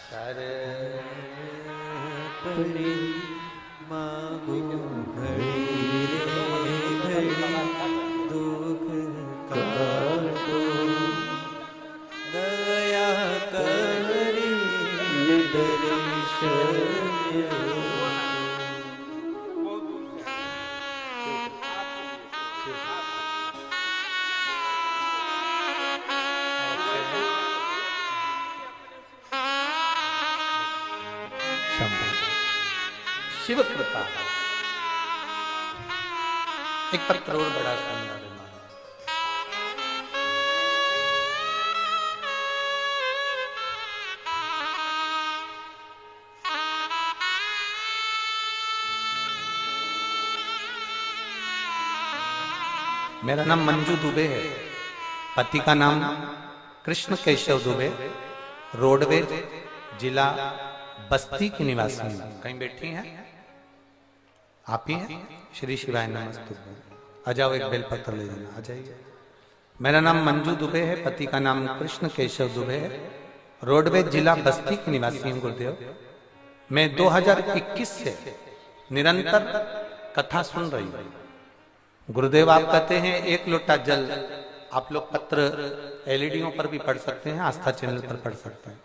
शरणी मांगो घड़ी दुख काटो, दया करी दर्शन। शिव कृपा। एक पत्र और बड़ा सुंदर है। मेरा नाम मंजू दुबे है, पति का नाम कृष्ण केशव दुबे, रोडवेज जिला बस्ती की निवासी हैं। कहीं बैठी हैं आप ही हैं? श्री शिवाय नमस्तुभ्यं। आ जाओ, एक बेलपत्र ले जाना, आ जाइए। मेरा नाम मंजू दुबे है, पति का नाम कृष्ण केशव दुबे है, रोडवेज जिला बस्ती की निवासी हैं गुरुदेव। मैं 2021 से निरंतर कथा सुन रही हूँ गुरुदेव। आप कहते हैं एक लोटा जल। आप लोग पत्र एलईडीओं पर भी पढ़ सकते हैं, आस्था चैनल पर पढ़ सकते हैं।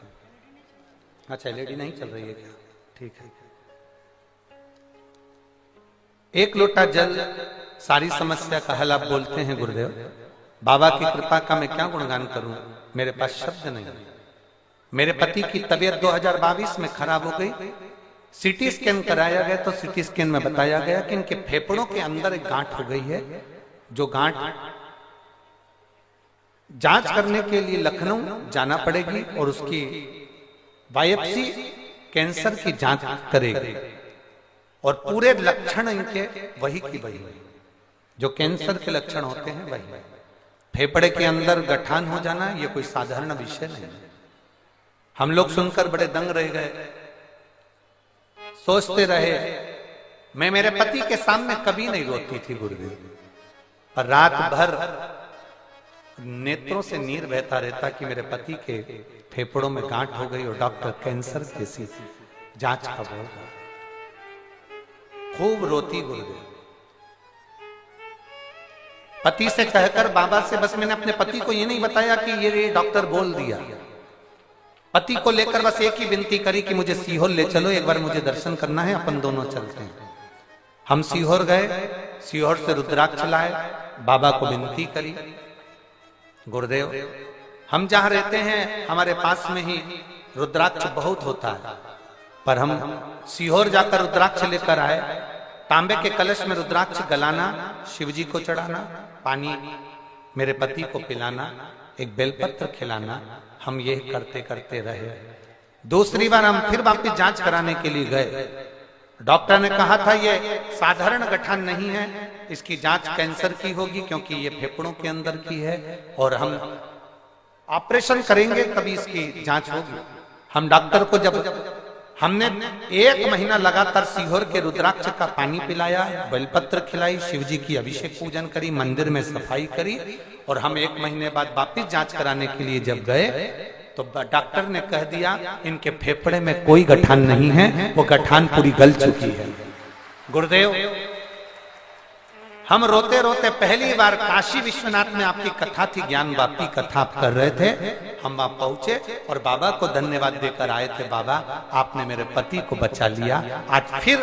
अच्छा, एलईडी नहीं चल रही है क्या? ठीक है। एक लोटा जल सारी समस्या का हल आप बोलते हैं गुरुदेव। बाबा की कृपा का मैं क्या गुणगान करूं, मेरे पास शब्द नहीं है। मेरे पति की तबीयत 2022 में खराब हो गई। सीटी स्कैन कराया गया तो सीटी स्कैन में बताया गया कि इनके फेफड़ों के अंदर एक गांठ हो गई है, जो गांठ जांच करने के लिए लखनऊ जाना पड़ेगी और उसकी बायोप्सी कैंसर की जांच करेगी और पूरे लक्षण इनके वही की वही, जो कैंसर के लक्षण होते हैं वही। फेफड़े के अंदर गठान हो जाना ये कोई साधारण विषय नहीं है। हम लोग सुनकर बड़े दंग रह गए, सोचते रहे। मैं मेरे पति के सामने कभी नहीं रोती थी गुरुदेव, पर रात भर नेत्रों से नीर बहता रहता कि मेरे पति के फेफड़ों में गांठ हो गई और डॉक्टर कैंसर जैसी जांच का बोल रहा। खूब रोती गुरुदेव। पति से कहकर बाबा से बस मैंने अपने पति को ये नहीं बताया कि ये डॉक्टर बोल दिया। पति को लेकर बस एक ही विनती करी कि मुझे सीहोर ले चलो, एक बार मुझे दर्शन करना है, अपन दोनों चलते हैं। हम सीहोर गए, सीहोर से रुद्राक्ष लाए, बाबा को विनती करी। गुरुदेव, हम जहां रहते हैं हमारे पास में ही रुद्राक्ष बहुत होता है, पर हम सीहोर जाकर रुद्राक्ष लेकर आए। तांबे के कलश में रुद्राक्ष गलाना, शिवजी को चढ़ाना, पानी मेरे पति को पिलाना, एक बेलपत्र खिलाना, हम ये करते करते रहे। दूसरी बार हम फिर वापिस जांच कराने के लिए गए। डॉक्टर ने कहा था ये साधारण गठान नहीं है, इसकी जांच कैंसर की होगी क्योंकि ये फेफड़ों के अंदर की है और हम ऑपरेशन करेंगे तभी इसकी जांच होगी। हम डॉक्टर को जब हमने 1 महीना लगातार सीहोर के रुद्राक्ष का पानी पिलाया, बेलपत्र खिलाई, शिवजी की अभिषेक पूजन करी, मंदिर में सफाई करी और हम 1 महीने बाद वापिस जांच कराने के लिए जब गए तो डॉक्टर ने कह दिया इनके फेफड़े में कोई गठान नहीं है, वो गठान पूरी गल चुकी है। गुरुदेव, हम रोते रोते पहली बार काशी विश्वनाथ में आपकी कथा थी, ज्ञान व्यापी कथा आप कर रहे थे, हम वहां पहुंचे और बाबा को धन्यवाद देकर आए थे। बाबा आपने मेरे पति को बचा लिया। आज फिर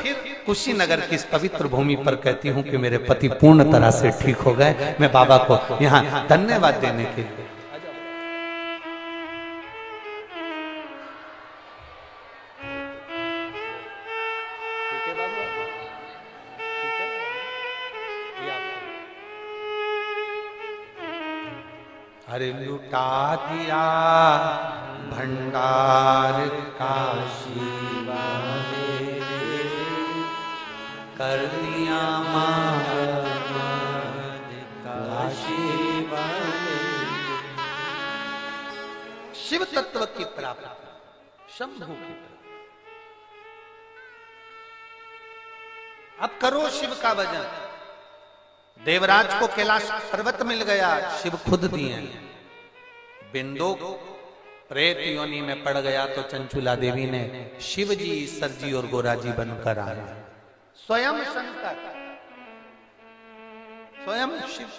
कुशीनगर की इस पवित्र भूमि पर कहती हूं कि मेरे पति पूर्ण तरह से ठीक हो गए। मैं बाबा को यहाँ धन्यवाद देने के लिए अरे लुटा दिया भंडार काशी वाले, कर दिया काशी वाले। शिव तत्व की प्राप्ति शंभु की प्राप्ति। अब करो शिव का भजन। देवराज को कैलाश पर्वत मिल गया, शिव खुद दिए। बिंदु प्रेत योनि में पड़ गया तो चंचुला देवी ने शिव जी, ईश्वर जी और गोरा जी बनकर आया। स्वयं शंकर, स्वयं शिव।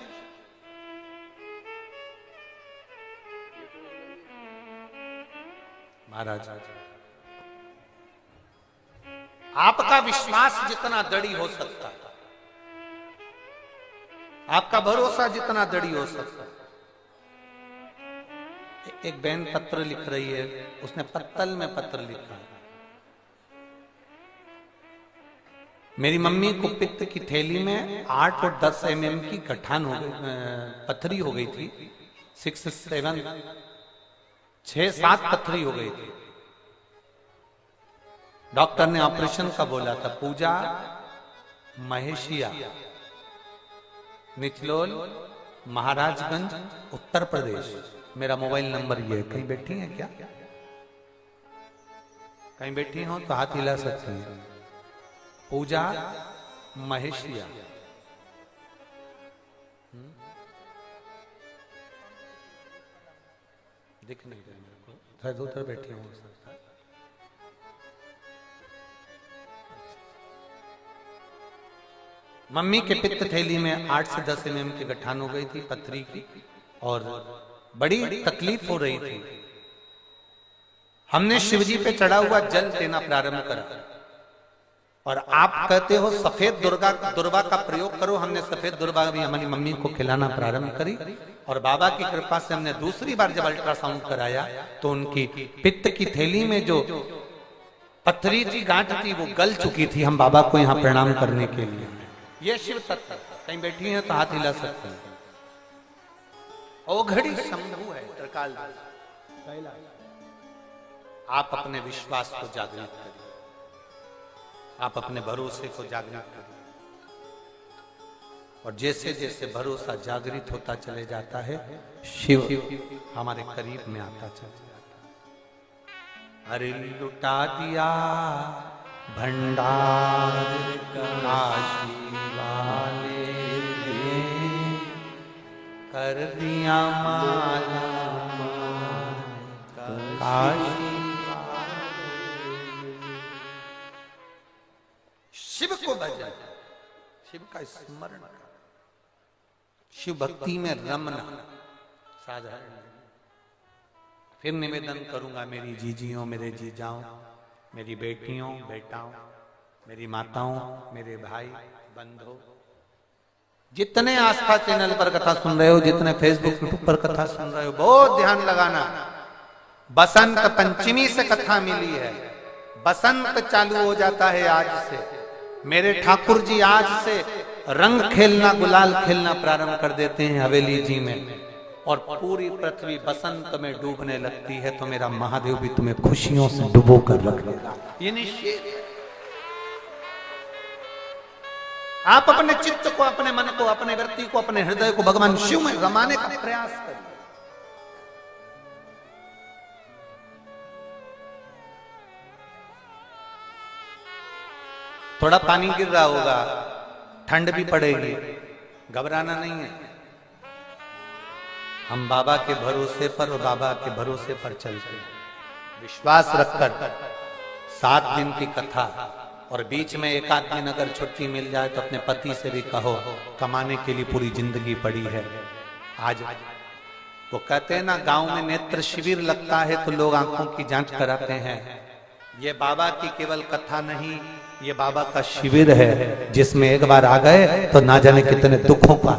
महाराज आपका विश्वास जितना दृढ़ हो सकता है, आपका भरोसा जितना दृढ़ हो सकता है। एक बहन पत्र लिख रही है, उसने पत्तल में पत्र लिखा। मेरी मम्मी को पित्त की थैली में 8 और 10 mm की गठान हो गई, पथरी हो गई थी। 6-7 पथरी हो गई थी। डॉक्टर ने ऑपरेशन का बोला था। पूजा महेशिया, निचलोल, महाराजगंज, उत्तर प्रदेश। मेरा मोबाइल नंबर ये है। कहीं बैठी हैं क्या? कहीं बैठी हो तो हाथ हिला सकती हैं। पूजा महेशिया। दिख नहीं रहा मेरे को, इधर उधर बैठी हूँ। मम्मी के पित्त थैली में 8 से 10 mm की गठान हो गई थी, पथरी की, और बड़ी तकलीफ हो रही थी। हमने शिवजी पे चढ़ा हुआ जल देना प्रारंभ करा, और आप कहते हो सफेद दुर्वा का प्रयोग करो। हमने सफेद दुर्वा भी हमारी मम्मी को खिलाना प्रारंभ करी, और बाबा की कृपा से हमने दूसरी बार जब अल्ट्रासाउंड कराया तो उनकी पित्त की थैली में जो पथरी थी, गांठ थी, वो गल चुकी थी। हम बाबा को यहाँ प्रणाम करने के लिए। ये शिव तत्व। कहीं बैठी है तो हाथ हिला सकते हैं। ओघड़ी शंभु है, त्रिकाल। आप अपने विश्वास को जागृत करिए, आप अपने भरोसे को जागृत करिए, और जैसे जैसे भरोसा जागृत होता चले जाता है, शिव हमारे करीब में आता चला जाता है। अरे लुटा दिया भंडार काशी वाले, कर दिया माला काशी। शिव को भजन, शिव का स्मरण, शिव भक्ति में रमना साधारण। फिर निवेदन करूंगा मेरी जीजियों, मेरे जीजाओं, मेरी बेटियों, बेटाओं, मेरी माताओं, मेरे भाई बंधुओं, जितने आस्था चैनल पर कथा सुन रहे हो, जितने फेसबुक यूट्यूब पर कथा सुन रहे हो, बहुत ध्यान लगाना। बसंत पंचमी से कथा मिली है। बसंत चालू हो जाता है आज से। मेरे ठाकुर जी आज से रंग खेलना, गुलाल खेलना प्रारंभ कर देते हैं हवेली जी में, और पूरी पृथ्वी बसंत में डूबने लगती है। तो मेरा महादेव भी तुम्हें खुशियों से डुबो कर रख देगा। ये निश्चय। आप अपने चित्त को, अपने मन को, अपने व्यक्ति को, अपने हृदय को भगवान शिव में रमाने का प्रयास करें। थोड़ा पानी गिर रहा होगा, ठंड भी पड़ेगी, घबराना नहीं है। हम बाबा के भरोसे पर और बाबा के भरोसे पर चलते हैं, विश्वास रखकर। 7 दिन की कथा और बीच में एक आध दिन अगर छुट्टी मिल जाए तो अपने पति से भी कहो, कमाने के लिए पूरी जिंदगी पड़ी है। आज वो कहते हैं ना, गांव में नेत्र शिविर लगता है तो लोग आंखों की जांच कराते हैं। ये बाबा की केवल कथा नहीं, ये बाबा का शिविर है, जिसमें एक बार आ गए तो ना जाने कितने दुखों का